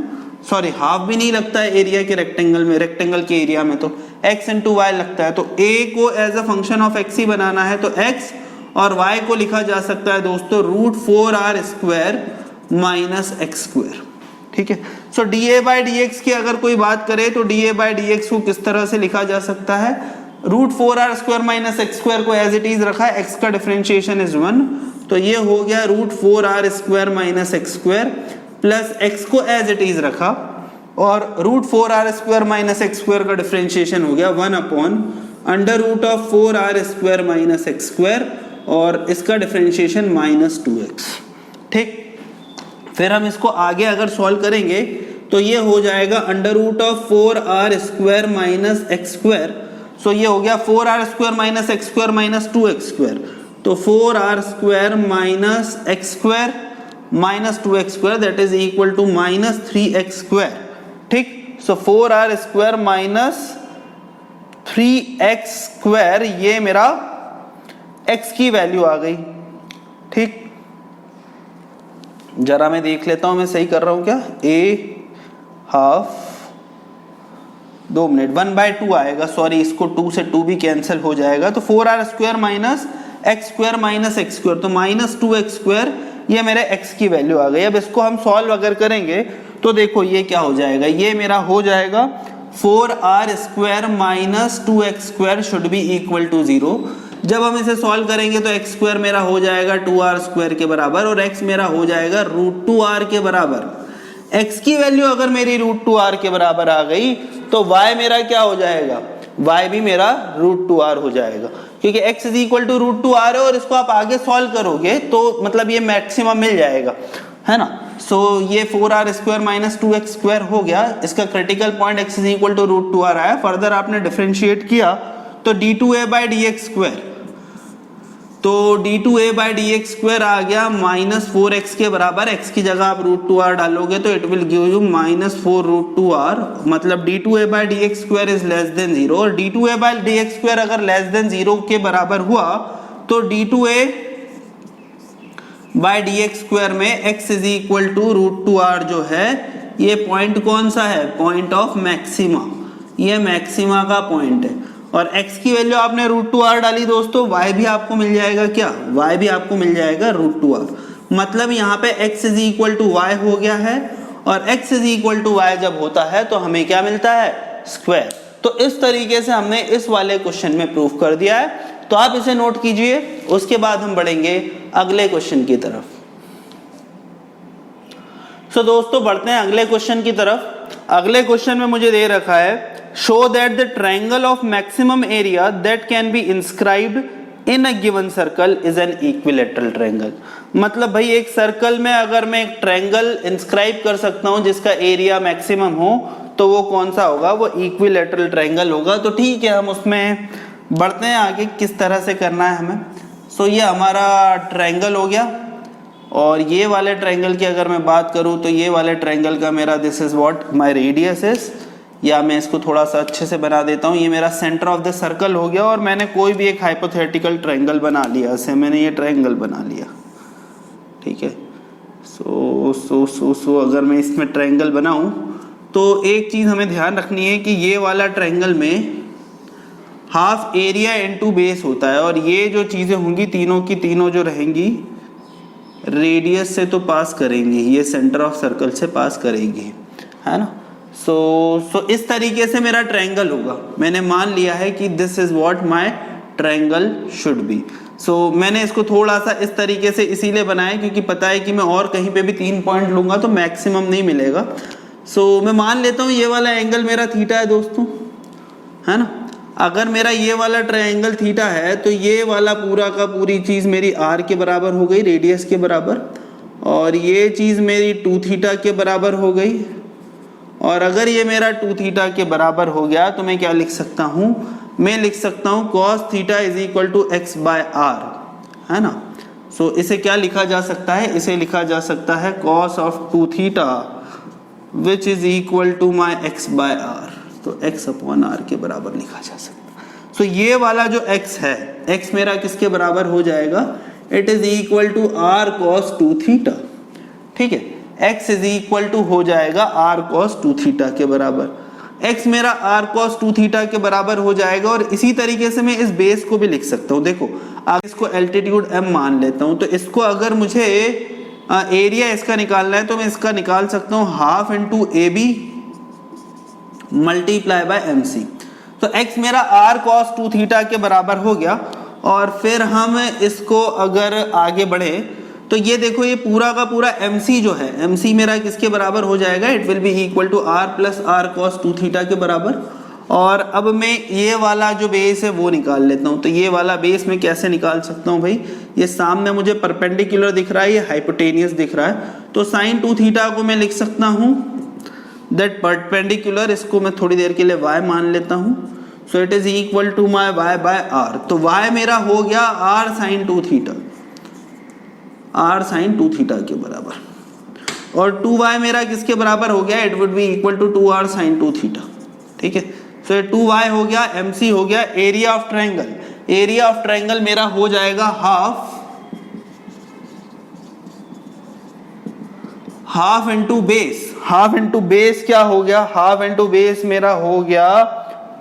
सॉरी, हाफ भी नहीं लगता है एरिया के रेक्टेंगल में, रेक्टेंगल के एरिया में तो x इंटू वाई लगता है। तो a को as a function of x ही बनाना है, तो x और y को लिखा जा सकता है दोस्तों √4r square minus x square. ठीक है। सो dA बाई dx की अगर कोई बात करे तो dA बाई dx को किस तरह से लिखा जा सकता है, √4r square minus x square को एज इट इज रखा है, x का डिफरेंशिएशन इज 1, तो ये हो गया √4r square minus x square plus x को एज इट इज रखा, और √4r square minus x square का डिफरेंशिएशन हो गया 1/√4r square minus x square, और इसका डिफरेंशिएशन -2x। ठीक, फिर हम इसको आगे अगर सॉल्व करेंगे तो ये हो जाएगा √4r square minus x square, so ये हो गया 4r square minus x square minus 2x square, तो 4r square minus x square minus 2x square that is equal to -3x square. ठीक, so 4r square minus 3x square, ये मेरा x की value आ गई। ठीक, जरा मैं देख लेता हूं मैं सही कर रहा हूं क्या, ½ 2 मिनट 1/2 आएगा, सॉरी इसको 2 से 2 भी कैंसिल हो जाएगा, तो 4r square minus x square minus x square, तो -2x स्क्वायर, ये मेरे x की वैल्यू आ गई। अब इसको हम सॉल्व अगर करेंगे तो देखो ये क्या हो जाएगा, ये मेरा हो जाएगा 4r square minus 2x square should be equal to 0। जब हम इसे सॉल्व करेंगे तो x स्क्वायर मेरा हो जाएगा 2r स्क्वायर के बराबर, और x मेरा हो जाएगा √2r के बराबर। x की वैल्यू अगर मेरी √2r के बराबर आ गई तो y मेरा क्या हो जाएगा, y भी मेरा √2r हो जाएगा, क्योंकि x is equal to √2r है, और इसको आप आगे सॉल्व करोगे तो मतलब ये मैक्सिमम मिल जाएगा, है ना। सो ये 4r square minus 2x square हो गया, इसका critical point x is equal to √2r आया। फर्दर आपने डिफरेंशिएट किया तो d2a बाई dx स्क्वायर, तो d2a बाई dx स्क्वायर आ गया -4x के बराबर, x की जगह आप √2r डालोगे तो it will give you -4√2r, मतलब d2a by dx square is less than 0, और d2a बाई dx स्क्वायर अगर लेस देन 0 के बराबर हुआ तो d2a बाई dx स्क्वायर में x is equal to √2r जो है, ये पॉइंट कौन सा है, पॉइंट ऑफ मैक्सिमा, ये मैक्सिमा का पॉइंट है, और x की वैल्यू आपने √2r डाली दोस्तों, y भी आपको मिल जाएगा क्या, y भी आपको मिल जाएगा √2r, मतलब यहाँ पे x is equal to y हो गया है, और x is equal to y जब होता है तो हमें क्या मिलता है, स्क्वायर। तो इस तरीके से हमने इस वाले क्वेश्चन में प्रूफ कर दिया है, तो आप इसे नोट कीजिए, उसके बाद हम बढ़ेंगे अगले क्वेश्चन की तरफ। सो दोस्तों बढ़ते हैं अगले क्वेश्चन की तरफ। अगले क्वेश्चन में मुझे दे रखा है show that the triangle of maximum area that can be inscribed in a given circle is an equilateral triangle। मतलब भाई एक सर्कल में अगर मैं एक ट्रायंगल इंस्क्राइब कर सकता हूं जिसका एरिया मैक्सिमम हो तो वो कौन सा होगा, वो इक्विलैटरल ट्रायंगल होगा। तो ठीक है, हम उसमें बढ़ते हैं आगे, किस तरह से करना है हमें। सो ये हमारा ट्रायंगल हो गया, और ये वाले ट्रायंगल की अगर मैं बात करूं तो ये वाले ट्रायंगल का मेरा this is what my radius is, या मैं इसको थोड़ा सा अच्छे से बना देता हूँ, ये मेरा सेंटर ऑफ द सर्कल हो गया, और मैंने कोई भी एक हाइपोथेटिकल ट्रायंगल बना लिया, ऐसे मैंने ये ट्रायंगल बना लिया। ठीक है, सो अगर मैं इसमें ट्रायंगल बनाऊं तो एक चीज़ हमें ध्यान रखनी है कि ये वाला ट्रायंगल में हाफ एरिया इनटू बेस होता है, और ये जो चीज़ें होंगी तीनों की तीनों जो रहेंगी रेडियस से तो पास करेंगी, ये सेंटर ऑफ सर्कल से पास करेंगी, है ना। सो इस तरीके से मेरा ट्रायंगल होगा। मैंने मान लिया है कि this is what my triangle should be. So मैंने इसको थोड़ा सा इस तरीके से इसीलिए बनाया क्योंकि पता है कि मैं और कहीं पे भी 3 पॉइंट लूंगा तो मैक्सिमम नहीं मिलेगा। सो मैं मान लेता हूँ ये वाला एंगल मेरा थीटा है दोस्तों, है ना। अगर मेरा ये वाला ट्रायंगल थीटा है तो ये वाला पूरा का पूरी चीज़ मेरी r के बराबर हो गई, रेडियस के बराबर, और ये चीज़ मेरी 2 थीटा के बराबर हो गई। और अगर ये मेरा 2 थीटा के बराबर हो गया तो मैं क्या लिख सकता हूँ, मैं लिख सकता हूँ cos theta is equal to x by r, है ना। सो इसे क्या लिखा जा सकता है, इसे लिखा जा सकता है cos of 2 theta which is equal to my x by r, तो x अपॉन r के बराबर लिखा जा सकता है। सो ये वाला जो x है, x मेरा किसके बराबर हो जाएगा, it is equal to r cos 2 theta. ठीक है, x इज इक्वल टू हो जाएगा r cos 2 थीटा के बराबर, x मेरा r cos 2 थीटा के बराबर हो जाएगा। और इसी तरीके से मैं इस बेस को भी लिख सकता हूँ। देखो आप इसको एल्टीट्यूड m मान लेता हूँ, तो इसको अगर मुझे एरिया इसका निकालना है तो मैं इसका निकाल सकता हूँ half into A B multiply by M C. तो x मेरा r cos 2 थीटा के बराबर हो गया। और फिर हम इसको अगर आगे बढ़े तो ये देखो ये पूरा का पूरा mc जो है, mc मेरा किसके बराबर हो जाएगा, it will be equal to r plus r cos 2 theta के बराबर। और अब मैं ये वाला जो बेस है वो निकाल लेता हूँ। तो ये वाला बेस मैं कैसे निकाल सकता हूँ भाई, ये सामने मुझे परपेंडिकुलर दिख रहा है, ये हाइपोटेनियस दिख रहा है। तो साइन 2 थीटा को मैं लिख सकता हूँ दैट परपेंडिकुलर, इसको मैं थोड़ी देर के लिए y मान लेता हूँ। So it is equal to my y by r। तो y मेरा हो गया r sine 2 theta, r sine 2 theta के बराबर। और 2y मेरा किसके बराबर हो गया, it would be equal to 2r sine 2 theta. ठीक है, तो ये 2y हो गया, mc हो गया, area of triangle, area of triangle मेरा हो जाएगा half into base. Half into base क्या हो गया, हाफ इंटू बेस मेरा हो गया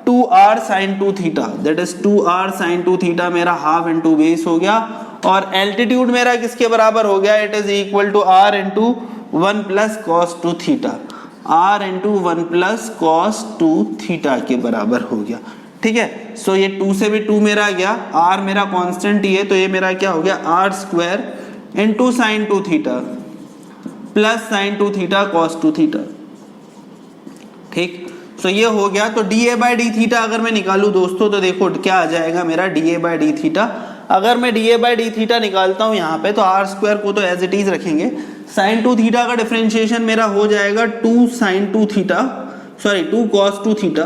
2r sine 2 theta, that is 2r sine 2 theta मेरा हाफ इंटू बेस हो गया। और एल्टीट्यूड मेरा किसके बराबर हो गया, it is equal to r into 1 plus cos 2 theta, r into 1 plus cos 2 theta के बराबर हो गया। ठीक है, सो ये 2 से भी 2 मेरा गया, r मेरा कांस्टेंट ही है, तो ये मेरा क्या हो गया r square into sine 2 theta plus sign 2 theta cos 2 theta. ठीक, सो ये हो गया। तो D A by D theta अगर मैं निकालूं दोस्तों तो देखो क्या आ जाएगा मेरा D A by D theta. अगर मैं D A by D theta निकालता हूं यहाँ पे तो आर स्क्वायर को तो एज इट इज रखेंगे, साइन 2 थीटा का डिफरेंशिएशन मेरा हो जाएगा 2 sine 2 theta, sorry 2 cos 2 theta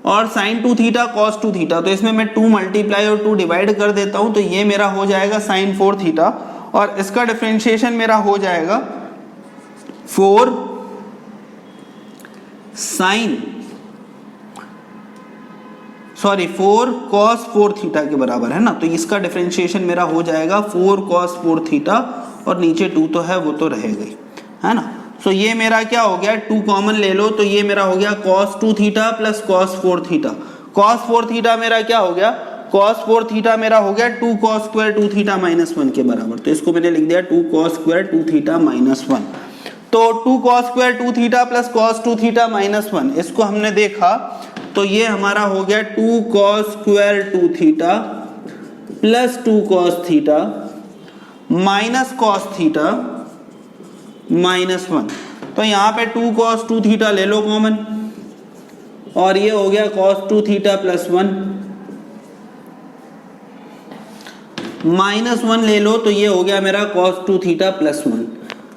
और साइन 2 थीटा कॉस 2 थीटा। तो इसमें मैं 2 मल्टीप्लाई और 2 डिवाइड कर देता हूं तो ये मेरा हो जाएगा साइन 4 थीटा और इसका डिफरेंशिएशन मेरा हो जाएगा 4 साइन सॉरी 4 cos 4 थीटा के बराबर है ना। तो इसका डिफरेंशिएशन मेरा हो जाएगा 4 cos 4 थीटा और नीचे 2 तो है वो तो रहेगा ही, है ना। सो ये मेरा क्या हो गया, 2 कॉमन ले लो तो ये मेरा हो गया cos 2 theta plus cos 4 theta. cos 4 theta मेरा क्या हो गया, cos 4 थीटा मेरा हो गया 2 cos स्क्वायर 2 थीटा माइनस 1 के बराबर। तो इसको मैंने लिख दिया 2 cos स्क्वायर 2 थीटा माइनस 1। तो 2 cos square 2 theta plus cos 2 theta minus 1 इसको हमने देखा तो ये हमारा हो गया 2 cos square 2 theta plus 2 cos theta minus cos theta minus 1। तो यहाँ पे 2 cos 2 थीटा ले लो कॉमन और ये हो गया cos 2 थीटा प्लस 1 माइनस 1 ले लो तो ये हो गया मेरा cos 2 थीटा प्लस 1।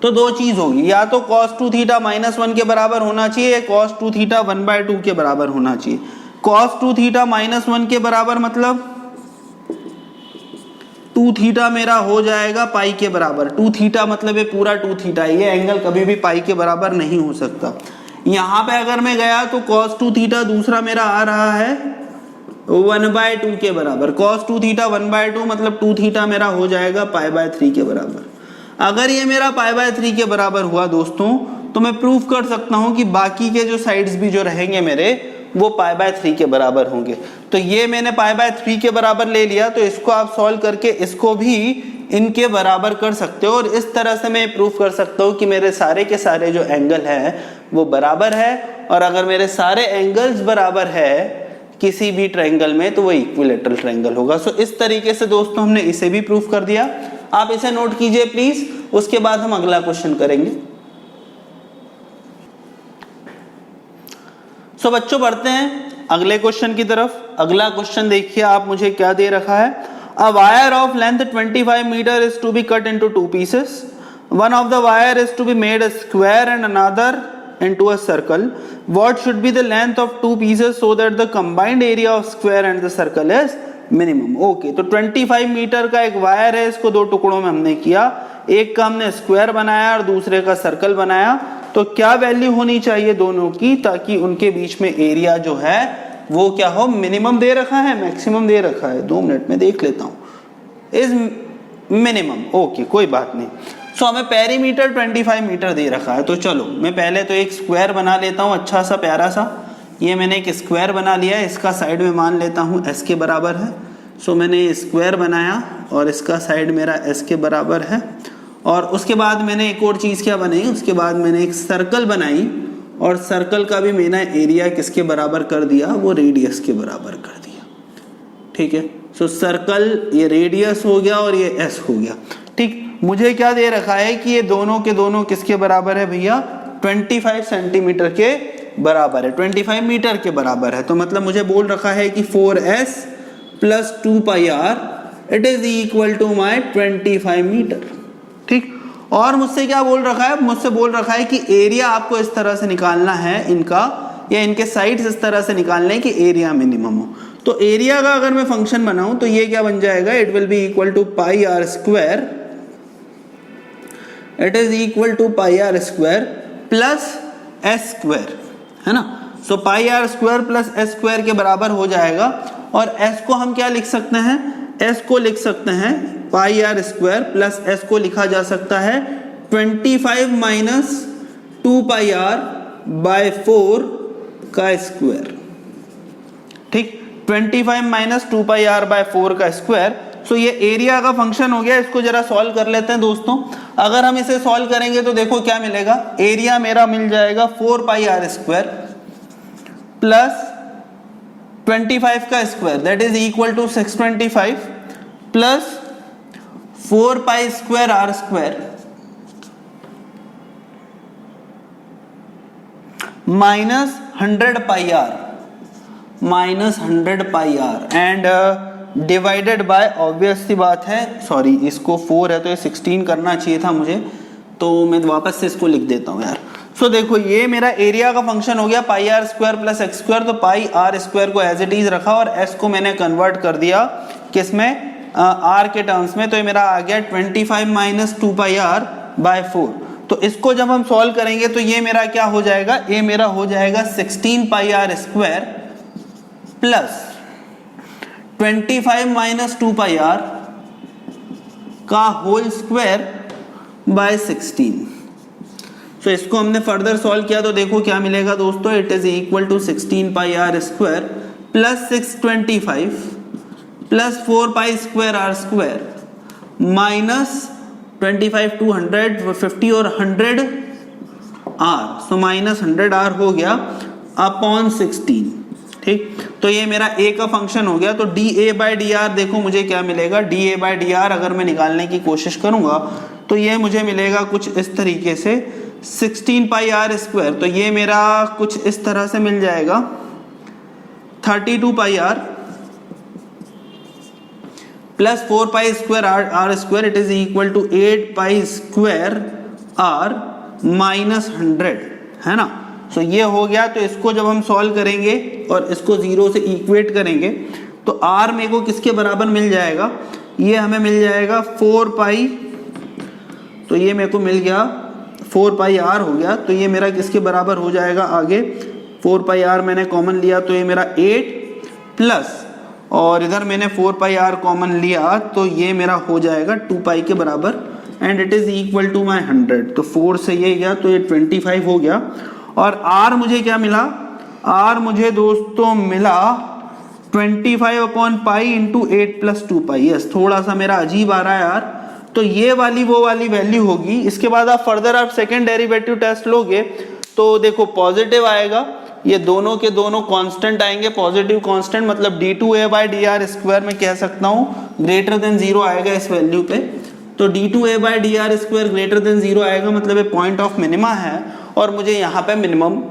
तो दो चीज होगी, या तो cos 2 थीटा माइनस 1 के बराबर होना चाहिए या cos 2 थीटा 1/2 के बराबर होना चाहिए। cos 2 थीटा माइनस 1 के बराबर मतलब 2 थीटा मेरा हो जाएगा पाई के बराबर। 2 थीटा मतलब ये पूरा 2 थीटा, ये एंगल कभी भी पाई के बराबर नहीं हो सकता। यहाँ पे अगर मैं गया तो cos 2 थीटा दूसरा मेरा आ रहा है 1/2 के बराबर। cos 2 थीटा 1/2 मतलब 2 थीटा मेरा हो जाएगा π/3 के बराबर। अगर ये मेरा π/3 के बराबर हुआ दोस्तों तो मैं प्रूफ कर सकता हूं कि बाकी के जो साइड्स भी जो रहेंगे मेरे वो π/3 के बराबर होंगे। तो ये मैंने π/3 के बराबर ले लिया तो इसको आप सॉल्व करके इसको भी इनके बराबर कर सकते हो और इस तरह से मैं प्रूफ कर सकता हूं कि मेरे सारे के सारे जो एंगल है वो बराबर है। और अगर मेरे सारे एंगल्स बराबर है किसी भी ट्रायंगल में तो वो इक्विलैटरल ट्रायंगल होगा। सो इस तरीके से दोस्तों हमने इसे भी प्रूफ कर दिया। आप इसे नोट कीजिए प्लीज, उसके बाद हम अगला क्वेश्चन करेंगे। सो बच्चों बढ़ते हैं अगले क्वेश्चन की तरफ। अगला क्वेश्चन देखिए आप मुझे क्या दे रखा है। A wire of length 25 metre is to be cut into 2 pieces. One of the wire is to be made a square and another into a circle. What should be the length of 2 pieces so that the combined area of square and the circle is minimum? Okay, तो 25 metre का एक wire है, इसको दो टुकड़ों में हमने किया, एक का हमने स्क्वायर बनाया और दूसरे का सर्कल बनाया। तो क्या वैल्यू होनी चाहिए दोनों की ताकि उनके बीच में एरिया जो है वो क्या हो, मिनिमम दे रखा है मैक्सिमम दे रखा है, 2 मिनट में देख लेता हूं, इज मिनिमम। ओके कोई बात नहीं। सो हमें पेरीमीटर 25 मीटर दे रखा है। तो चलो मैं पहले तो एक स्क्वायर बना लेता हूँ अच्छा सा प्यारा सा। ये मैंने एक स्क्वायर बना लिया है, इसका साइड में मान लेता हूँ s के बराबर है। सो मैंने स्क्वायर बनाया और इसका साइड मेरा s के बराबर है। और उसके बाद मैंने एक और चीज़ क्या बनाई, उसके बाद मैंने एक सर्कल बनाई और सर्कल का भी मैंने एरिया किसके बराबर कर दिया, वो रेडियस के बराबर कर दिया। ठीक है, सो सर्कल ये रेडियस हो गया और ये s हो गया। ठीक, मुझे क्या दे रखा है कि ये दोनों के दोनों किसके बराबर है भैया, 25 सेंटीमीटर के बराबर है, 25 मीटर के बराबर है। तो मतलब मुझे बोल रखा है कि 4s plus 2πr it is equal to my 25 metre. ठीक, और मुझसे क्या बोल रखा है, मुझसे बोल रखा है कि एरिया आपको इस तरह से निकालना है इनका, या इनके साइड्स इस तरह से निकालने हैं कि एरिया मिनिमम हो। तो एरिया का अगर मैं फंक्शन बनाऊं तो ये क्या बन जाएगा, it will be equal to pi are square, it is equal to pi are square plus s square, है ना। So pi are square plus s square के बराबर हो जाएगा। और एस को हम क्या लिख सकते हैं, एस को लिख सकते हैं पाई आर स्क्वायर प्लस एस को लिखा जा सकता है 25 माइनस 2 पाई आर बाय 4 का स्क्वायर। ठीक, 25 माइनस 2 पाई आर बाय 4 का स्क्वायर। सो ये एरिया का फंक्शन हो गया। इसको जरा सॉल्व कर लेते हैं दोस्तों। अगर हम इसे सॉल्व करेंगे तो देखो क्या मिलेगा, एरिया मेरा मिल जाएगा 4 पाई आर स्क्वायर प्लस 25 का square that is equal to 625 plus 4 pi square are square minus 100 pi r, minus 100 pi r and divided by, obvious सी बात है, सॉरी इसको 4 है तो ये 16 करना चाहिए था मुझे, तो मैं वापस से इसको लिख देता हूँ यार। सो देखो ये मेरा एरिया का फंक्शन हो गया pi are square plus x square. तो पाई आर स्क्वायर को एज इट इज रखा और एस को मैंने कन्वर्ट कर दिया किसमें, आर के टर्म्स में। तो ये मेरा आ गया 25 माइनस 2 पाई आर बाय 4। तो इसको जब हम सॉल्व करेंगे तो ये मेरा क्या हो जाएगा, ये मेरा हो जाएगा 16 pi are square plus 25 minus 2 pi r का होल स्क्वायर बाय 16। सो इसको हमने फर्दर सॉल्व किया तो देखो क्या मिलेगा दोस्तों, it is equal to 16 pi are square plus 625 plus 4 pi square are square minus 25 to 150 और 100 आर, सो माइनस 100 आर हो गया अपॉन 16। ठीक, तो ये मेरा a का फंक्शन हो गया। तो dA बाई डी आर देखो मुझे क्या मिलेगा, dA बाई डी आर अगर मैं निकालने की कोशिश करूंगा तो ये मुझे मिलेगा कुछ इस तरीके से 16 पाई आर स्क्वायर। तो ये मेरा कुछ इस तरह से मिल जाएगा 32 pi r plus 4 pi square are square it is equal to 8 pi square r minus 100, है ना। सो ये हो गया। तो इसको जब हम सॉल्व करेंगे और इसको 0 से इक्वेट करेंगे तो r मेरे को किसके बराबर मिल जाएगा, ये हमें मिल जाएगा 4 पाई, तो ये मेरे को मिल गया 4 पाई r हो गया। तो ये मेरा किसके बराबर हो जाएगा, आगे 4 पाई r मैंने कॉमन लिया तो ये मेरा 8 प्लस, और इधर मैंने 4 पाई r कॉमन लिया तो ये मेरा हो जाएगा 2 पाई के बराबर and it is equal to my 100। तो 4 से ये गया तो ये 25 हो गया। और r मुझे क्या मिला, r मुझे दोस्तों मिला 25 अपॉन पाई इंटू 8 प्लस 2 पाई। यस, थोड़ा सा मेरा अजीब आ रहा है यार। तो ये वाली वो वाली वैल्यू होगी। इसके बाद आप फर्दर आप सेकेंड डेरिवेटिव टेस्ट लोगे तो देखो पॉजिटिव आएगा, ये दोनों के दोनों कांस्टेंट आएंगे, पॉजिटिव कांस्टेंट, मतलब d2a by D are square में कह सकता हूँ ग्रेटर देन 0 आएगा इस वैल्यू पे। तो d2a by D are square greater than 0 आएगा, मतलब ये पॉइंट ऑफ मिनिमा है और मुझे यहाँ पे मिनिमम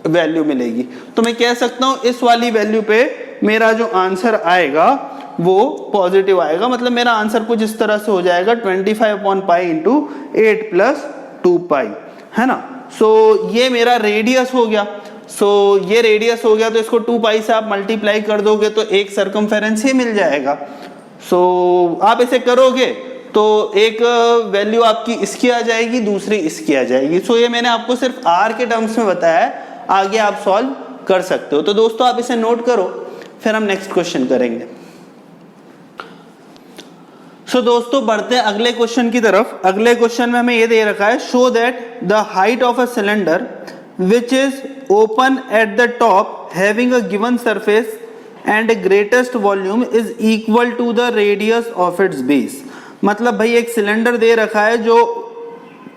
वैल्यू मिलेगी। तो मैं कह सकता हूँ इस वाली वैल्यू पे मेरा जो आंसर आएगा वो पॉजिटिव आएगा, मतलब मेरा आंसर कुछ इस तरह से हो जाएगा 25 अपॉन पाई इंटू 8 प्लस 2 पाई, है ना। सो ये मेरा रेडियस हो गया। सो ये रेडियस हो गया तो इसको 2 पाई से आप मल्टीप्लाई कर दोगे तो एक सर्कमफेरेंस ही मिल जाएगा। सो आप इसे करोगे तो एक वैल्यू आपकी इसकी आ जाएगी, दूसरी इसकी आ जाएगी। सो ये मैंने आपको सिर्फ r के टर्म्स में बताया है, आगे आप सॉल्व कर सकते हो। तो दोस्तों आप इसे नोट करो, फिर हम नेक्स्ट क्वेश्चन करेंगे। सो दोस्तों बढ़ते हैं अगले क्वेश्चन की तरफ। अगले क्वेश्चन में हमें ये दे रखा है, show that the height of a cylinder which is open at the top having a given surface and greatest volume is equal to the radius of its base. मतलब भाई एक सिलेंडर दे रखा है जो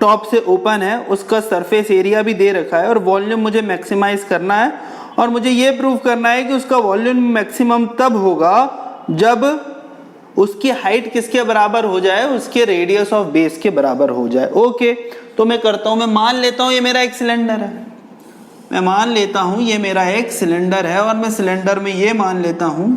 टॉप से ओपन है, उसका surface area भी दे रखा है और वॉल्यूम मुझे मैक्सिमाइज करना है और मुझे ये प्रूव करना है कि उसका वॉल्यूम मैक्सिमम तब होगा जब उसकी हाइट किसके बराबर हो जाए, उसके रेडियस ऑफ बेस के बराबर हो जाए। ओके, तो मैं करता हूं, मैं मान लेता हूं ये मेरा एक सिलेंडर है, मैं मान लेता हूं ये मेरा एक सिलेंडर है और मैं सिलेंडर में ये मान लेता हूं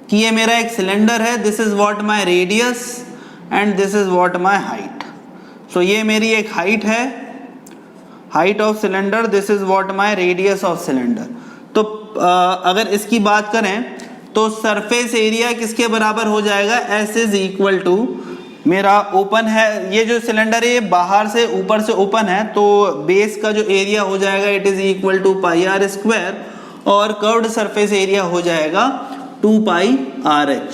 कि ये मेरा एक सिलेंडर है, this is what my radius and this is what my height. So ये मेरी एक हाइट है, height of cylinder, this is what my radius of cylinder. तो अगर इसकी बात करें तो सरफेस एरिया किसके बराबर हो जाएगा, एस इज इक्वल टू, मेरा ओपन है ये जो सिलेंडर है ये बाहर से ऊपर से ओपन है, तो बेस का जो एरिया हो जाएगा it is equal to pi are square और कर्व्ड सरफेस एरिया हो जाएगा 2 पाई आर एच।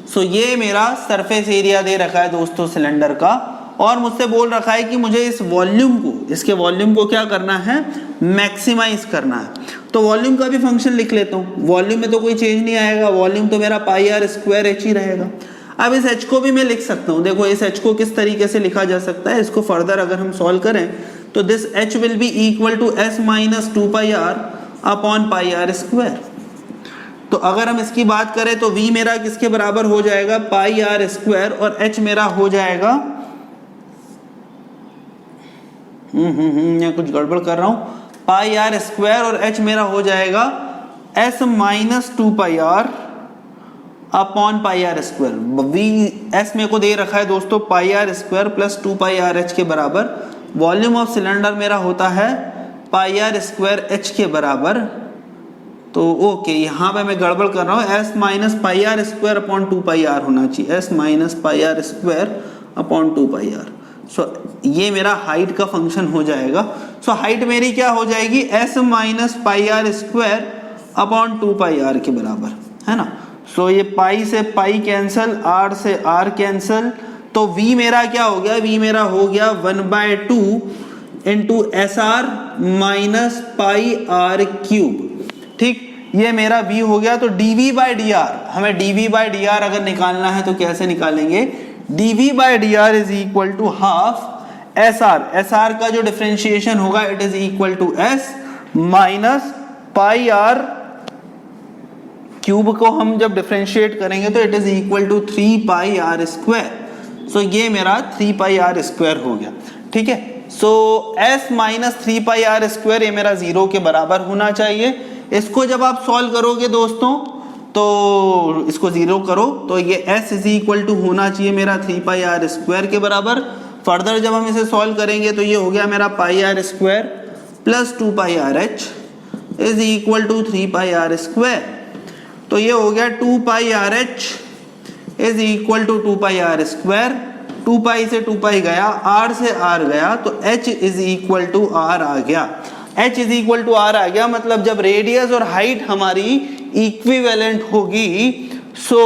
सो ये मेरा सरफेस एरिया दे रखा है दोस्तों सिलेंडर का और मुझसे बोल रखा है कि मुझे इस वॉल्यूम को, इसके वॉल्यूम को क्या करना है, मैक्सिमाइज करना है। तो वॉल्यूम का भी फंक्शन लिख लेता हूँ, वॉल्यूम में तो कोई चेंज नहीं आएगा, वॉल्यूम तो मेरा पाई आर स्क्वायर एच ही रहेगा। अब इस h को भी मैं लिख सकता हूँ, देखो इस h को किस तरीके से लिखा जा सकता है, इसको फर्दर अगर हम सॉल्व करें तो this h will be equal to s minus 2 pi are upon pi are square. तो अगर हम इसकी बात करें तो v मेरा किसके बराबर हो जाएगा, पाई आर स्क्वायर और h मेरा हो जाएगा मैं कुछ गड़बड़ कर रहा हूं, पाई आर स्क्वायर और h मेरा हो जाएगा s minus 2 pi are upon pi are square. V s मेरे को दे रखा है दोस्तों pi are square plus 2 pi r h के बराबर, वॉल्यूम ऑफ सिलेंडर मेरा होता है पाई आर स्क्वायर एच के बराबर। तो ओके, यहाँ पे मैं गड़बड़ कर रहा हूँ, s minus pi are square upon 2 pi r होना चाहिए, s minus pi are square upon 2 pi r. So ये मेरा हाइट का फंक्शन हो जाएगा। सो हाइट मेरी क्या हो जाएगी, S minus pi are square upon 2 pi R के बराबर, है ना। सो ये पाई से पाई कैंसल, आर से आर कैंसल, तो v मेरा क्या हो गया, v मेरा हो गया 1/2 into S R minus pi R cube. ठीक, ये मेरा v हो गया। तो dv बाई डी आर, हमें dv बाई डी आर अगर निकालना है तो कैसे निकालेंगे, dv by D R is equal to half S R, S R का जो डिफरेंशिएशन होगा it is equal to s minus pi R cube को हम जब डिफरेंशिएट करेंगे तो it is equal to 3 pi are square. So ये मेरा 3 पाई आर स्क्वायर हो गया। ठीक है, so s minus 3 pi are square ये मेरा 0 के बराबर होना चाहिए। इसको जब आप सॉल्व करोगे दोस्तों तो इसको 0 करो तो ये s इज इक्वल टू होना चाहिए मेरा 3 पाई आर स्क्वायर के बराबर। फर्दर जब हम इसे सॉल्व करेंगे तो ये हो गया मेरा pi are square plus 2 pi r h is equal to 3 pi are square. तो ये हो गया 2 pi r h is equal to 2 pi are square, 2 pi से 2 पाई गया, r से r गया, तो h is equal to r आ गया। h is equal to r आ गया, मतलब जब रेडियस और हाइट हमारी इक्विवेलेंट होगी सो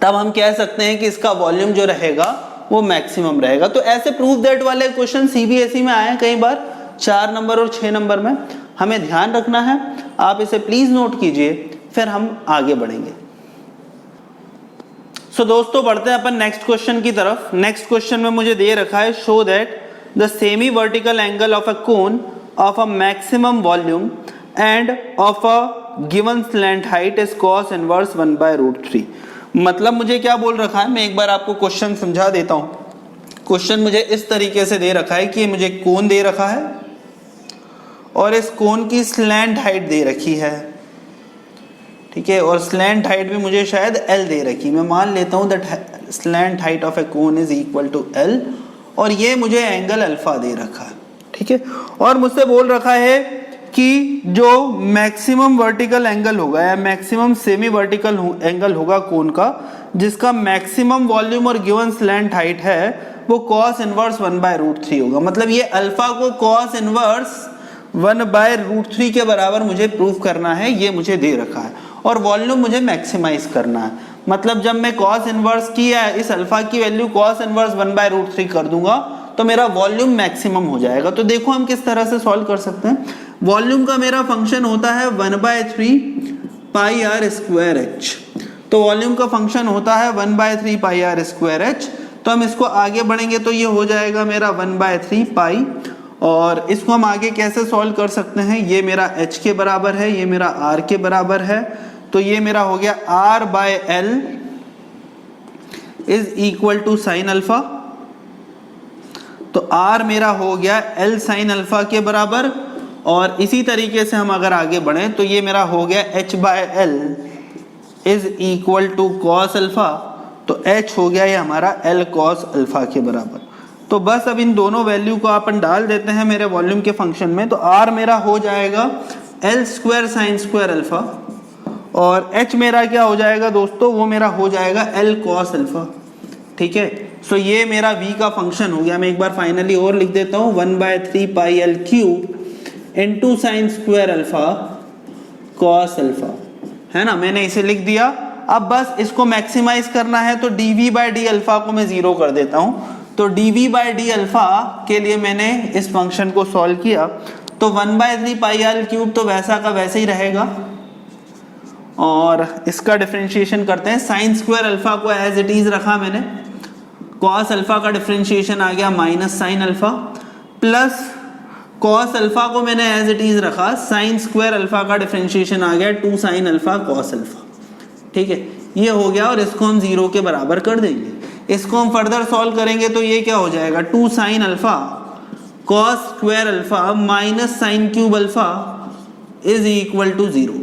तब हम कह सकते हैं कि इसका वॉल्यूम जो रहेगा वो मैक्सिमम रहेगा। तो ऐसे प्रूफ दैट वाले क्वेश्चन सीबीएसई में आए हैं कई बार, 4 नंबर और 6 नंबर में, हमें ध्यान रखना है। आप इसे प्लीज नोट कीजिए, फिर हम आगे बढ़ेंगे। सो दोस्तों बढ़ते हैं अपन नेक्स्ट क्वेश्चन की तरफ। नेक्स्ट क्वेश्चन में मुझे दे रखा है show that the semi vertical angle of a cone of a maximum volume end of a given slant height is cos inverse 1/√3। मतलब मुझे क्या बोल रखा है, मैं एक बार आपको क्वेश्चन समझा देता हूं। क्वेश्चन मुझे इस तरीके से दे रखा है कि मुझे कोन दे रखा है और इस कोन की स्लैंट हाइट दे रखी है, ठीक है, और स्लैंट हाइट भी मुझे शायद L दे रखी। मैं मान लेता हूं that slant height of a cone is equal to L और ये मुझे एंगल अल्फा दे रखा है, ठीक है। और मुझसे बोल रखा है कि जो मैक्सिमम वर्टिकल एंगल होगा या मैक्सिमम सेमी वर्टिकल एंगल होगा कोन का, जिसका मैक्सिमम वॉल्यूम और गिवन स्लैंट हाइट है, वो cos इनवर्स 1/√3 होगा। मतलब ये अल्फा को cos इनवर्स 1/√3 के बराबर मुझे प्रूव करना है, ये मुझे दे रखा है। और वॉल्यूम मुझे मैक्सिमाइज करना है, मतलब जब मैं cos इनवर्स की या इस अल्फा की वैल्यू cos इनवर्स 1/√3 कर दूंगा तो मेरा वॉल्यूम मैक्सिमम हो जाएगा। तो देखो हम किस तरह से सॉल्व कर सकते हैं। वॉल्यूम का मेरा फंक्शन होता है 1/3 पाई आर स्क्वायर एच। तो वॉल्यूम का फंक्शन होता है 1/3 पाई आर स्क्वायर एच। तो हम इसको आगे बढ़ेंगे तो ये हो जाएगा मेरा 1/3 पाई, और इसको हम आगे कैसे सॉल्व कर सकते हैं, ये मेरा h के बराबर है, ये मेरा r के बराबर है, तो ये मेरा हो गया r/l is equal to sine alpha. तो r मेरा हो गया l साइन अल्फा के बराबर, और इसी तरीके से हम अगर आगे बढ़े तो ये मेरा हो गया h/l is equal to cos alpha. तो h हो गया ये हमारा l कॉस अल्फा के बराबर। तो बस अब इन दोनों वैल्यू को अपन डाल देते हैं मेरे वॉल्यूम के फंक्शन में। तो r मेरा हो जाएगा l square sine square alpha, और h मेरा क्या हो जाएगा दोस्तों, वो मेरा हो जाएगा l कॉस अल्फा। ठीक है, सो ये मेरा v का फंक्शन हो गया। मैं एक बार फाइनली और लिख देता हूँ, 1/3 पाई l cube into sine square alpha cos alpha, है ना, मैंने इसे लिख दिया। अब बस इसको मैक्सिमाइज करना है, तो dv/d अल्फा को मैं जीरो कर देता हूँ। तो dv/d अल्फा के लिए मैंने इस फंक्शन को सॉल्व किया, तो 1/3 पाई आर क्यूब तो वैसा का वैसे ही रहेगा, और इसका डिफरेंशिएशन करते हैं। साइन स्क्वायर अल्फा को एज इट इज रखा मैंने, कॉस अल्फा का डिफरेंशिएशन आ गया minus sine alpha, plus cos alpha को मैंने एज इट इज रखा, साइन स्क्वायर अल्फा का डिफरेंशिएशन आ गया 2 साइन अल्फा कॉस अल्फा। ठीक है, ये हो गया, और इसको हम जीरो के बराबर कर देंगे। इसको हम फर्दर सॉल्व करेंगे तो ये क्या हो जाएगा, 2 sine alpha cos square alpha minus sine cube alpha is equal to 0।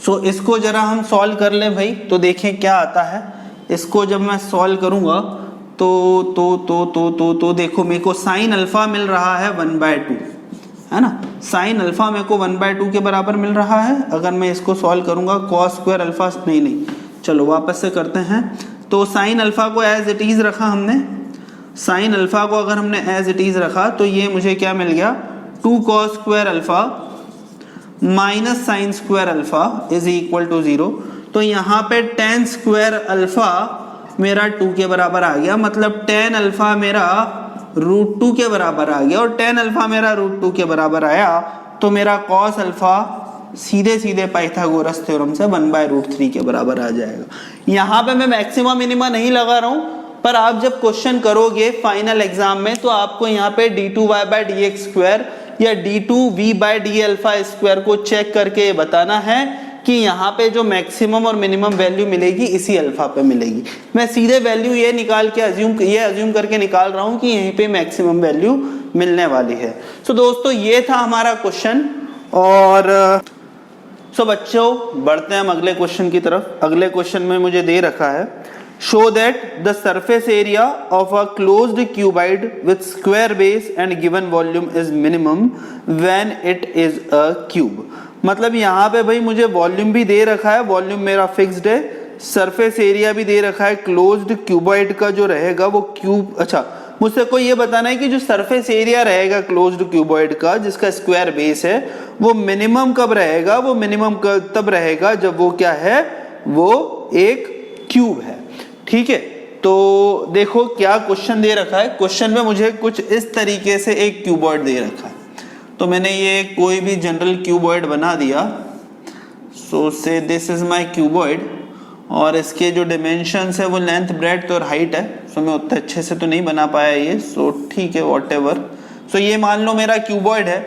So इसको जरा हम सॉल्व कर लें भाई, तो देखें क्या आता है। इसको जब मैं सॉल्व करूंगा तो देखो मेरे को साइन अल्फा मिल रहा है 1/2, है ना, साइन अल्फा मेरे को 1/2 के बराबर मिल रहा है। अगर मैं इसको सॉल्व करूंगा कॉस स्क्वायर अल्फा, नहीं, चलो वापस से करते हैं। तो साइन अल्फा को एज इट इज रखा हमने, साइन अल्फा को अगर हमने एज इट इज रखा तो ये मुझे क्या मिल गया, 2 cos square alpha minus sine square alpha is equal to 0। तो यहाँ पे tan स्क्वायर अल्फा मेरा 2 के बराबर आ गया, मतलब tan अल्फा मेरा √2 के बराबर आ गया, और tan अल्फा मेरा √2 के बराबर आया, तो मेरा cos अल्फा सीधे सीधे पाइथागोरस थ्योरम से 1/√3 के बराबर आ जाएगा। यहाँ पे मैं मैक्सिमा मिनिमा नहीं लगा रहा हूँ, पर आप जब क्वेश्चन करोगे फाइनल एग्जाम में तो आपको यहाँ पे d2y/dx स्क्वायर या d2v/d अल्फा स्क्वायर को चेक करके बताना है कि यहाँ पे जो मैक्सिमम और मिनिमम वैल्यू मिलेगी इसी अल्फा पे मिलेगी। मैं सीधे वैल्यू ये निकाल के अज्यूम करके निकाल रहा हूँ कि यहीं पे मैक्सिमम वैल्यू मिलने वाली है। सो दोस्तों ये था हमारा क्वेश्चन, और सो बच्चों बढ़ते हैं हम अगले क्वेश्चन की तरफ। अगले क्वेश्चन में मुझे दे रखा है, show that the surface area of a closed cuboid with square base and given volume is minimum when it is a cube. मतलब यहाँ पे भाई मुझे वॉल्यूम भी दे रखा है, वॉल्यूम मेरा फिक्स्ड है, सरफेस एरिया भी दे रखा है, क्लोज्ड क्यूबॉइड का जो रहेगा वो क्यूब, अच्छा मुझसे कोई ये बताना है कि जो सरफेस एरिया रहेगा क्लोज्ड क्यूबॉइड का जिसका स्क्वायर बेस है वो मिनिमम कब रहेगा, वो मिनिमम तब रहेगा जब वो क्या है, वो एक क्यूब है। ठीक है, तो देखो क्या क्वेश्चन दे रखा है। क्वेश्चन में मुझे कुछ इस तरीके से एक क्यूबॉइड दे रखा है, तो मैंने ये कोई भी जनरल क्यूबॉइड बना दिया। सो से दिस इज माय क्यूबॉइड, और इसके जो डिमेंशंस है वो लेंथ ब्रेड्थ और हाइट है। सो मैं उतने अच्छे से तो नहीं बना पाया ये, सो ठीक है व्हाटएवर। सो ये मान लो मेरा क्यूबॉइड है,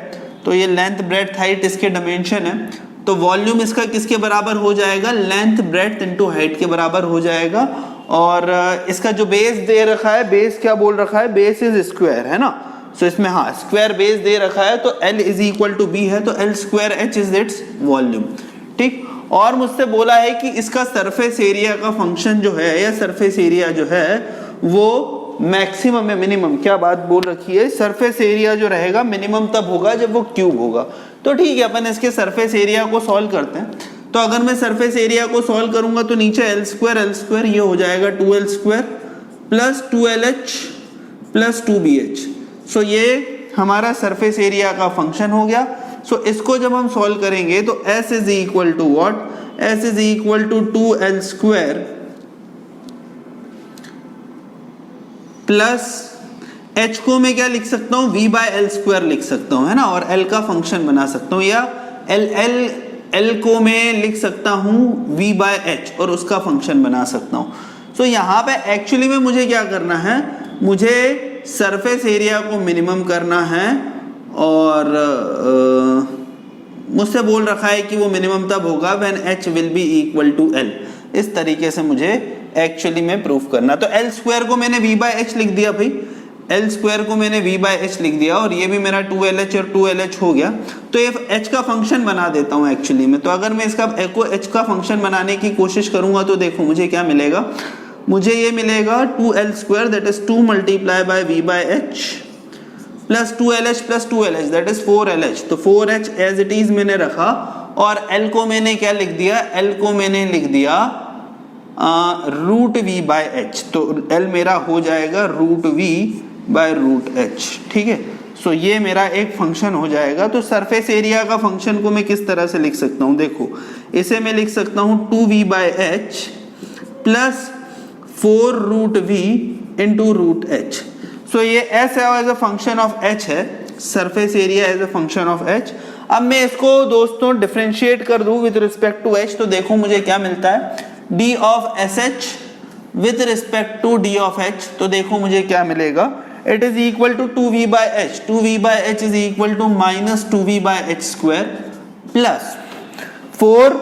तो ये लेंथ ब्रेड्थ हाइट इसके डिमेंशन है, तो वॉल्यूम इसका किसके बराबर हो जाएगा, लेंथ ब्रेड्थ इनटू हाइट के बराबर हो जाएगा। और इसका जो बेस दे रखा है, बेस क्या बोल रखा है, बेस इज स्क्वायर, है ना। सो इसमें हाँ स्क्वायर बेस दे रखा है, तो L is equal to B है, तो L square H is its volume. ठीक, और मुझसे बोला है कि इसका सरफेस एरिया का फंक्शन जो है या सरफेस एरिया जो है वो मैक्सिमम या मिनिमम, क्या बात बोल रखी है, सरफेस एरिया जो रहेगा मिनिमम तब होगा जब वो क्यूब होगा। तो ठीक है, अपन इसके सरफेस एरिया को सॉल्व करते हैं। तो अगर मैं सरफेस एरिया को सॉल्व करूंगा तो नीचे L स्क्वायर ये हो जाएगा 2L square plus 2LH plus 2BH। सो ये हमारा सरफेस एरिया का फंक्शन हो गया। सो इसको जब हम सॉल्व करेंगे तो S is equal to what, S is equal to 2L square plus h को मैं क्या लिख सकता हूँ, v बाय एल स्क्वायर लिख सकता हूँ, है ना, और l का फंक्शन बना सकता हूँ, या l को मैं लिख सकता हूँ v बाय एच और उसका फंक्शन बना सकता हूँ। सो यहाँ पे एक्चुअली में मुझे क्या करना है, मुझे सरफेस एरिया को मिनिमम करना है, और मुझसे बोल रखा है कि वो मिनिमम तब होगा when h will be equal to l। इस तरीके से मुझे एक्चुअली में प्रूफ करना। तो l स्क्वायर को मैंने v बाय एच लिख दिया भाई, l स्क्वायर को मैंने v बाय एच लिख दिया, और ये भी मेरा 2LH और 2LH हो गया। तो ये h का फंक्शन बना देता हूँ एक्चुअली में। तो अगर मैं इसका h का फंक्शन बनाने की कोशिश करूंगा तो देखो मुझे क्या मिलेगा, मुझे ये मिलेगा 2l square that is 2 multiply bye v by h plus 2LH that is 4LH। तो 4H एज इट इज मैंने रखा, और L को मैंने क्या लिख दिया, L को मैंने लिख दिया रूट v बाय एच। तो L मेरा हो जाएगा root v by root h, ठीक है। सो ये मेरा एक फंक्शन हो जाएगा। तो सरफेस एरिया का फंक्शन को मैं किस तरह से लिख सकता हूँ, देखो इसे मैं लिख सकता हूँ 2v by h plus 4 root v into root h। So ये s as a function of h है, surface area as a function of h। अब मैं इसको दोस्तों डिफरेंशिएट कर दूं विद रिस्पेक्ट टू h, तो देखो मुझे क्या मिलता है, d of sh with respect to d of h। तो देखो मुझे क्या मिलेगा, it is equal to 2v by H, 2v by H is equal to minus 2v by H square plus 4,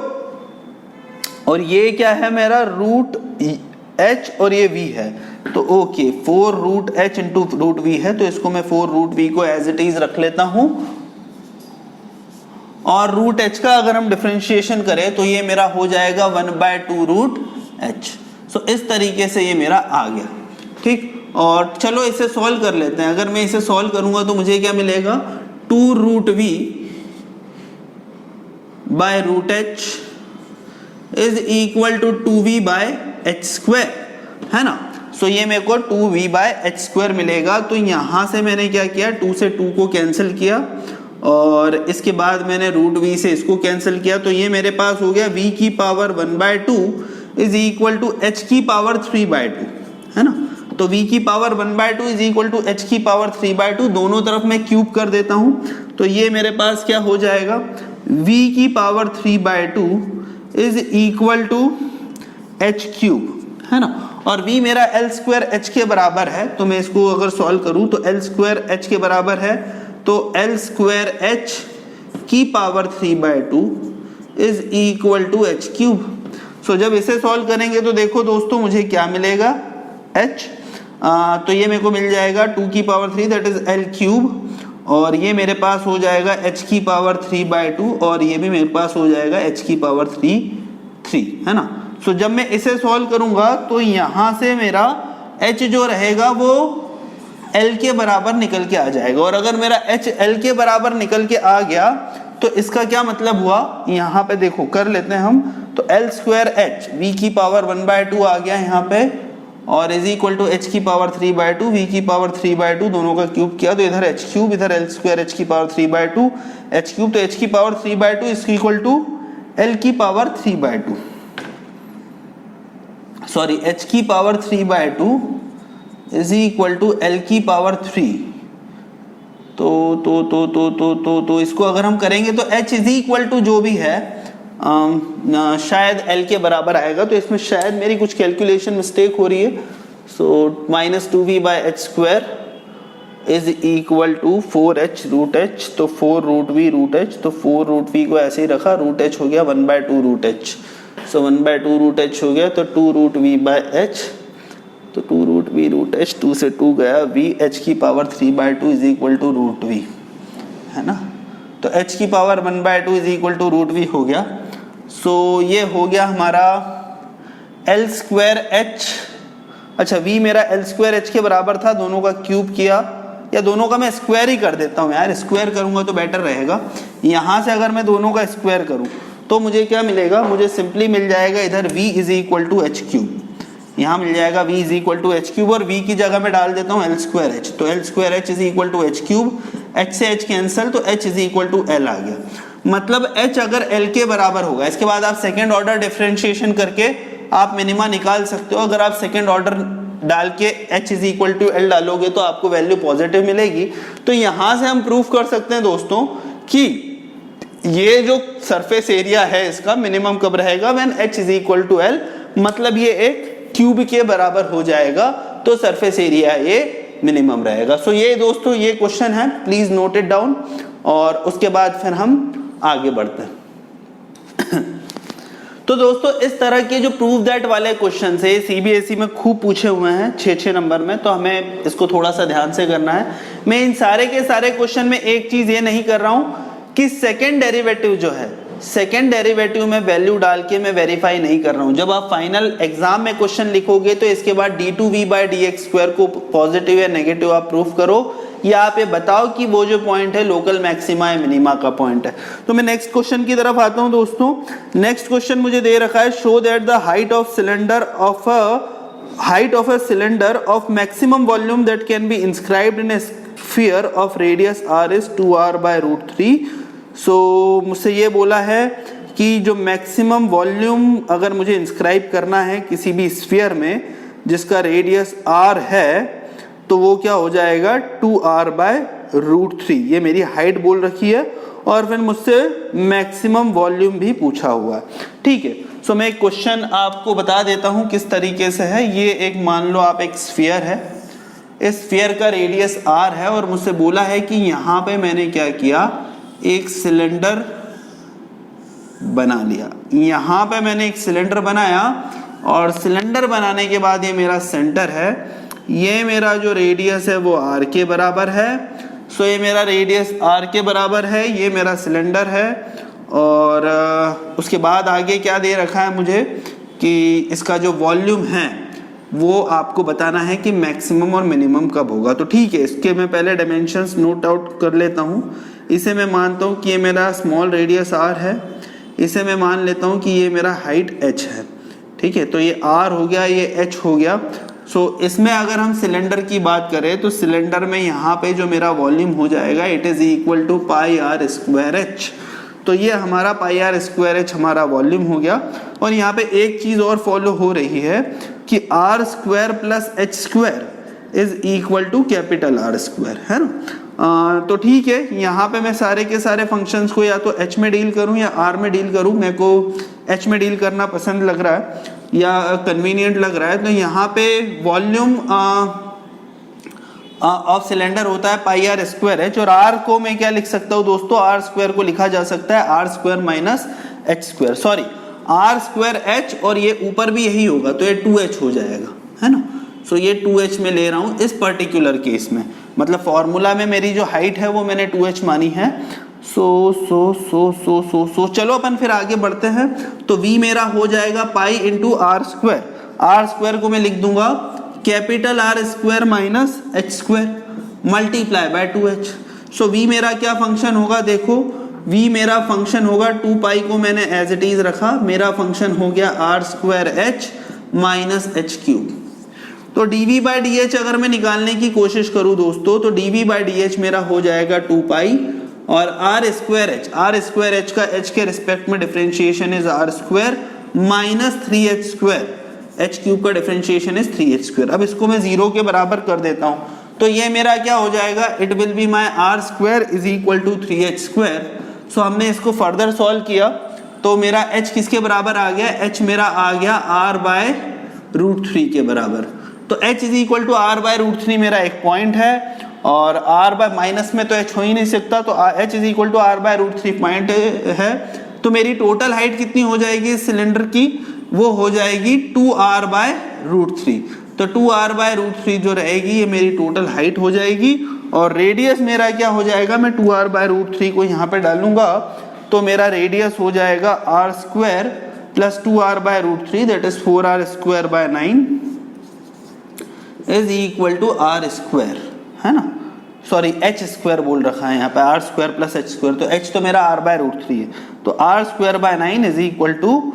और ये क्या है मेरा रूट h और ये v है, तो okay 4 root h into root v है, तो इसको मैं 4 रूट v को एज इट इज रख लेता हूं, और रूट h का अगर हम डिफरेंशिएशन करें तो ये मेरा हो जाएगा 1/2 रूट h। सो इस तरीके से ये मेरा आ गया, ठीक। और चलो इसे सॉल्व कर लेते हैं। अगर मैं इसे सॉल्व करूंगा तो मुझे क्या मिलेगा, 2 root v by root h is equal to 2v by H square, है ना। सो ये मेरे को 2v बाय एच स्क्वायर मिलेगा। तो यहां से मैंने क्या किया, 2 से 2 को कैंसिल किया, और इसके बाद मैंने रूट v से इसको कैंसिल किया, तो ये मेरे पास हो गया v की power 1/2 is equal to h की पावर 3/2, है ना। तो v की power 1/2 is equal to h की पावर 3/2, दोनों तरफ मैं क्यूब कर देता हूं, तो ये मेरे पास क्या हो जाएगा, v की power 3/2 is equal to h cube, है ना। और v मेरा l स्क्वायर h के बराबर है, तो मैं इसको अगर सॉल्व करूं तो l स्क्वायर h के बराबर है, तो l स्क्वायर h की power 3/2 is equal to h cube. So जब इसे सॉल्व करेंगे तो देखो दोस्तों मुझे क्या मिलेगा, h, तो ये मेरे को मिल जाएगा 2 की power 3 that is l cube, और ये मेरे पास हो जाएगा h की पावर 3/2, और ये भी मेरे पास हो जाएगा h की पावर 3, है ना। सो जब मैं इसे सॉल्व करूंगा तो यहां से मेरा h जो रहेगा वो l के बराबर निकल के आ जाएगा, और अगर मेरा h l के बराबर निकल के आ गया तो इसका क्या मतलब हुआ, यहाँ पे देखो कर लेते हैं हम, तो l स्क्वायर h v की पावर 1/2 आ गया यहाँ पे, और इज इक्वल टू h की पावर 3/2, v की पावर 3/2, दोनों का क्यूब किया तो इधर h क्यूब, इधर l स्क्वायर h की पावर 3/2, h क्यूब, तो h की power 3/2 is equal to l की पावर 3/2, सॉरी h की power 3/2 is equal to l की पावर 3। तो इसको अगर हम करेंगे तो h इज इक्वल टू जो भी है शायद l के बराबर आएगा, तो इसमें शायद मेरी कुछ कैलकुलेशन मिस्टेक हो रही है। So minus 2v by H square is equal to 4h root h, तो 4 रूट v रूट h, तो 4 रूट v को ऐसे ही रखा, रूट h हो गया 1/2 रूट h, सो 1/2 रूट h हो गया, तो 2 रूट v बाय h, तो 2 रूट v रूट h, 2 से 2 गया, v h की power 3/2 is equal to root v, है ना। तो h की power 1/2 is equal to root v हो गया। सो ये हो गया हमारा l स्क्वायर h, अच्छा v मेरा l स्क्वायर h के बराबर था, दोनों का क्यूब किया, या दोनों का मैं स्क्वायर ही कर देता हूँ यार, स्क्वायर करूंगा तो बेटर रहेगा। यहाँ से अगर मैं दोनों का स्क्वायर करूँ तो मुझे क्या मिलेगा, मुझे सिंपली मिल जाएगा इधर v is equal to H cube, यहाँ मिल जाएगा v is equal to H cube, और v की जगह में डाल देता हूँ l स्क्वायर h, तो l square h is equal to H cube, h से h कैंसिल, तो h is equal to l आ गया। मतलब h अगर l के बराबर होगा, इसके बाद आप सेकेंड ऑर्डर डिफरेंशिएशन करके आप मिनिमा निकाल सकते हो। अगर आप सेकेंड ऑर्डर डाल के h is equal to L डालोगे तो आपको वैल्यू पॉजिटिव मिलेगी। तो यहां से हम प्रूफ कर सकते हैं दोस्तों कि ये जो सरफेस एरिया है इसका मिनिमम कब रहेगा, when h is equal to L, मतलब ये एक क्यूब के बराबर हो जाएगा तो सरफेस एरिया ये मिनिमम रहेगा। सो ये दोस्तों ये क्वेश्चन है, प्लीज नोट इट डाउन, और उसके बाद फिर हम आगे बढ़ते हैं। तो दोस्तों इस तरह के जो प्रूव दैट वाले क्वेश्चन है सीबीएसई में खूब पूछे हुए हैं 6-6 नंबर में, तो हमें इसको थोड़ा सा ध्यान से करना है। मैं इन सारे के सारे क्वेश्चन में एक चीज ये नहीं कर रहा हूं कि सेकंड डेरिवेटिव जो है, सेकंड डेरिवेटिव में वैल्यू डाल के मैं वेरीफाई नहीं कर रहा हूं। जब आप फाइनल एग्जाम में क्वेश्चन लिखोगे तो इसके बाद d2v/dx² को पॉजिटिव या नेगेटिव आप प्रूफ करो, या आप ये बताओ कि वो जो पॉइंट है लोकल मैक्सिमा या मिनिमा का पॉइंट है। तो मैं नेक्स्ट क्वेश्चन की तरफ आता हूं दोस्तों। नेक्स्ट क्वेश्चन मुझे दे रखा है, show that the height of cylinder of maximum volume that can be inscribed in A sphere of radius r is 2r/√3। सो मुझसे ये बोला है कि जो मैक्सिमम वॉल्यूम अगर मुझे इंस्क्राइब करना है किसी भी स्फीयर में जिसका रेडियस r है, तो वो क्या हो जाएगा 2r/√3। ये मेरी हाइट बोल रखी है और फिर मुझसे मैक्सिमम वॉल्यूम भी पूछा हुआ है। ठीक है, सो मैं एक क्वेश्चन आपको बता देता हूं किस तरीके से है। ये एक मान लो आप एक स्फीयर है, इस स्फीयर का रेडियस r है और मुझसे बोला है कि यहाँ पे मैंने क्या किया, एक सिलेंडर बना लिया। यहाँ पे मैंने एक सिलेंडर बनाया और सिलेंडर बनाने के बाद ये मेरा सेंटर है, ये मेरा जो रेडियस है वो r के बराबर है। सो ये मेरा रेडियस r के बराबर है, ये मेरा सिलेंडर है। और उसके बाद आगे क्या दे रखा है मुझे कि इसका जो वॉल्यूम है वो आपको बताना है कि मैक्सिमम और मिनिमम कब होगा। तो ठीक है, इसके मैं पहले डायमेंशंस नोट आउट कर लेता हूँ। इसे मैं मानता हूँ कि ये मेरा स्मॉल रेडियस r है, इसे मैं मान लेता हूँ कि ये मेरा हाइट h है। ठीक है, तो ये r हो गया, ये h हो गया। सो इसमें अगर हम सिलेंडर की बात करें तो सिलेंडर में यहाँ पे जो मेरा वॉल्यूम हो जाएगा it is equal to πr²h। तो ये हमारा πr²h हमारा वॉल्यूम हो गया। और यहाँ पे एक चीज और फॉलो हो रही है कि r² + h² is equal to capital R², है ना। तो ठीक है, यहाँ पे मैं सारे के सारे फंक्शंस को या तो h में डील करूँ या r में डील करूँ। मेरे को h में डील करना पसंद लग रहा है या कन्वीनियंट लग रहा है। तो यहाँ पे वॉल्यूम ऑफ सिलेंडर होता है πr²h, और r को मैं क्या लिख सकता हूँ दोस्तों, r² को लिखा जा सकता है r² - h², सॉरी r²h, और ये ऊपर भी यही होगा तो ये 2h हो जाएगा, है ना। सो ये 2h में ले रहा हूँ इस पर्टिकुलर केस में, मतलब फॉर्मूला में मेरी जो हाइट है वो मैंने 2h मानी है। चलो अपन फिर आगे बढ़ते हैं। तो v मेरा हो जाएगा पाई इंटू r² को मैं लिख दूंगा capital R² - h² multiply by 2h। So v मेरा क्या फंक्शन होगा, देखो v मेरा फंक्शन होगा 2 पाई को मैंने एज इट इज रखा, मेरा फंक्शन हो गया r²h - h³। तो dv/dh अगर मैं निकालने की कोशिश करूं दोस्तों तो dv/dh मेरा हो जाएगा 2 पाई, और r²h का h के रिस्पेक्ट में differentiation is r² - 3h², h³ का डिफरेंशिएशन इज 3h²। अब इसको मैं 0 के बराबर कर देता हूं, तो ये मेरा क्या हो जाएगा, it will be my r² is equal to 3h²। So हमने इसको फर्दर सॉल्व किया तो मेरा h किसके बराबर आ गया, h मेरा आ गया r/√3 के बराबर। तो h is equal to r/√3 मेरा एक पॉइंट है, और r माइनस में तो h हो ही नहीं सकता, तो h is equal to r/√3 point है। तो मेरी टोटल हाइट कितनी हो जाएगी इस सिलेंडर की, वो हो जाएगी 2r/√3। तो 2r/√3 जो रहेगी ये मेरी टोटल हाइट हो जाएगी, और रेडियस मेरा क्या हो जाएगा, मैं 2r/√3 को यहाँ पे डालूंगा तो मेरा रेडियस हो जाएगा r² + 2r/√3 that is 4r²/9 is equal to r², है ना, सॉरी h² बोल रखा है यहाँ पे, r² + h², तो h तो मेरा r/√3 है, तो r²/9 is equal to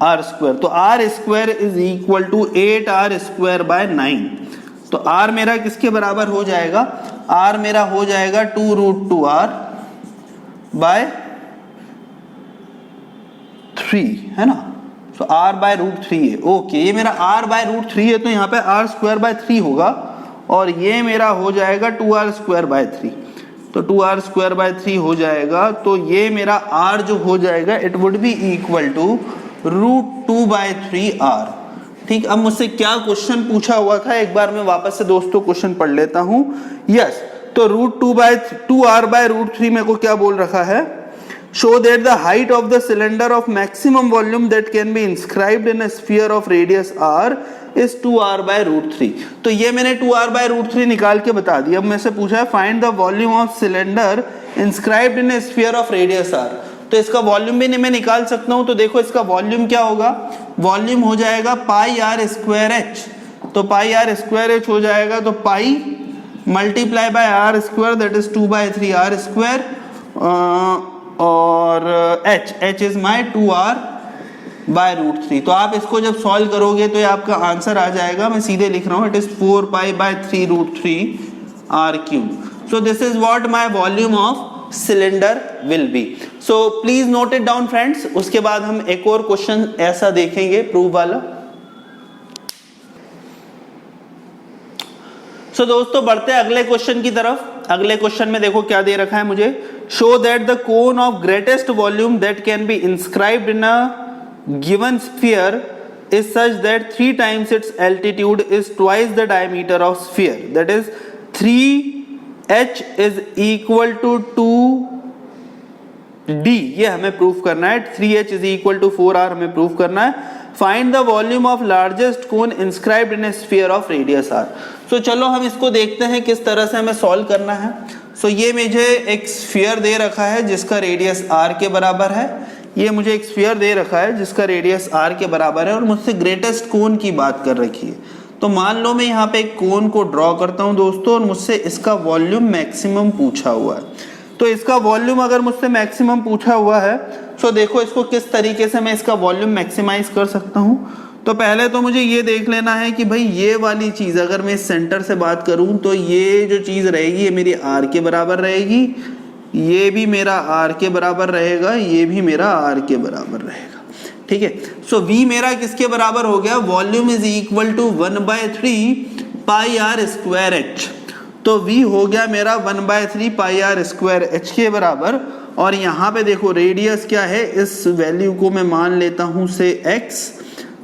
r²। तो r² is equal to 8r²/9। तो r मेरा किसके बराबर हो जाएगा, r मेरा हो जाएगा 2√2r/3, है ना, सो r बाय रूट 3 है। ओके, ये मेरा r बाय रूट 3 है, तो यहाँ पे r स्क्वायर बाय 3 होगा और ये मेरा हो जाएगा 2r स्क्वायर बाय 3। तो 2r स्क्वायर बाय 3 हो जाएगा, तो ये मेरा r जो हो जाएगा it would be equal to root 2 by 3r। ठीक, अब मुझसे क्या क्वेश्चन पूछा हुआ था, एक बार मैं वापस से दोस्तों क्वेश्चन पढ़ लेता हूं। यस, तो रूट 2r बाय रूट 3 मेरे को क्या बोल रखा है, show that the height of the cylinder of maximum volume that can be inscribed in a sphere of radius r is 2r by root 3। तो ये मैंने 2r बाय रूट 3 निकाल के बता दिया। अब मेरे से पूछा है find the volume of cylinder inscribed in a sphere of radius r। तो इसका वॉल्यूम भी मैं निकाल सकता हूं। तो देखो इसका वॉल्यूम क्या होगा, वॉल्यूम हो जाएगा पाई आर स्क्वायर एच। तो पाई आर स्क्वायर एच हो जाएगा, तो pi multiply by R square that is 2 by 3 R square, और h is my 2r by root 3। तो आप इसको जब सॉल्व करोगे तो ये आपका आंसर आ जाएगा, मैं सीधे लिख रहा हूं, it is 4 pi by 3 root 3 r cube. So this is what my volume of cylinder will be. So please note it down friends. उसके बाद हम एक और क्वेश्चन ऐसा देखेंगे प्रूव वाला। सो दोस्तों बढ़ते हैं अगले क्वेश्चन की तरफ। अगले क्वेश्चन में देखो क्या दे रखा है मुझे, show that the cone of greatest volume that can be inscribed in a given sphere is such that 3 times its altitude is twice the diameter of sphere, that is 3h is equal to 2d। ये हमें proof करना है। 3h is equal to 4r हमें proof करना है। Find the volume of largest cone inscribed in A sphere of radius r। सो चलो हम इसको देखते हैं किस तरह से हमें सॉल्व करना है। सो ये मुझे एक स्फीयर दे रखा है जिसका रेडियस r के बराबर है। ये मुझे एक स्फीयर दे रखा है जिसका रेडियस r के बराबर है और मुझसे ग्रेटेस्ट कोन की बात कर रखी है। तो मान लो मैं यहाँ पे एक कोन को ड्रॉ करता हूँ दोस्तों, और मुझसे इसका वॉल्यूम मैक्सिमम पूछा हुआ है। तो इसका वॉल्यूम अगर मुझसे मैक्सिमम पूछा हुआ है, तो देखो इसको किस तरीके से मैं इसका वॉल्यूम मैक्सिमाइज कर सकता हूँ। तो पहले तो मुझे ये देख लेना है कि भाई ये वाली चीज़ अगर मैं इस सेंटर से बात करूँ तो ये जो चीज़ रहेगी ये मेरी r के बराबर रहेगी, ये भी मेरा r के बराबर रहेगा, ये भी मेरा r के बराबर रहेगा। ठीक है, सो v मेरा किसके बराबर हो गया, volume is equal to 1/3 pi are square H. तो v हो गया मेरा 1/3 पाई आर स्क्वायर एच के बराबर। और यहाँ पे देखो रेडियस क्या है, इस वैल्यू को मैं मान लेता हूँ से x।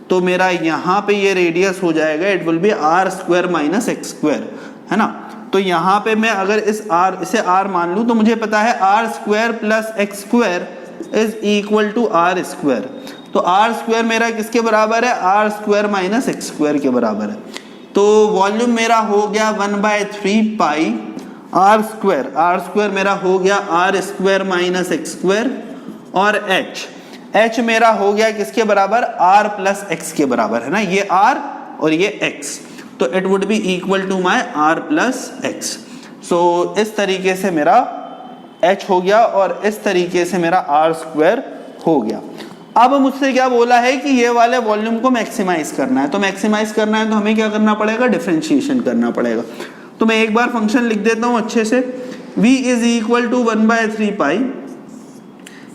तो मेरा यहाँ पे ये रेडियस हो जाएगा, it will B r square minus x square, है ना। तो यहाँ पे मैं अगर इसे r मान लूँ तो मुझे पता है r square plus x square is equal to r square. तो r स्क्वायर मेरा किसके बराबर है, r square minus x square के बराबर है। तो वॉल्यूम मेरा हो गया 1/3 पाई r स्क्वायर मेरा हो गया r square minus x square, और h मेरा हो गया किसके बराबर, r प्लस x के बराबर, है ना। ये r और ये x, तो it would be equal to my r plus x। So इस तरीके से मेरा h हो गया और इस तरीके से मेरा r स्क्वायर हो गया। अब मुझसे क्या बोला है कि ये वाले वॉल्यूम को मैक्सिमाइज करना है। तो मैक्सिमाइज करना है तो हमें क्या करना पड़ेगा, डिफरेंशिएशन करना पड़ेगा। तो मैं एक बार फंक्शन लिख देता हूँ अच्छे से, v इज इक्वल टू 1/3 पाई,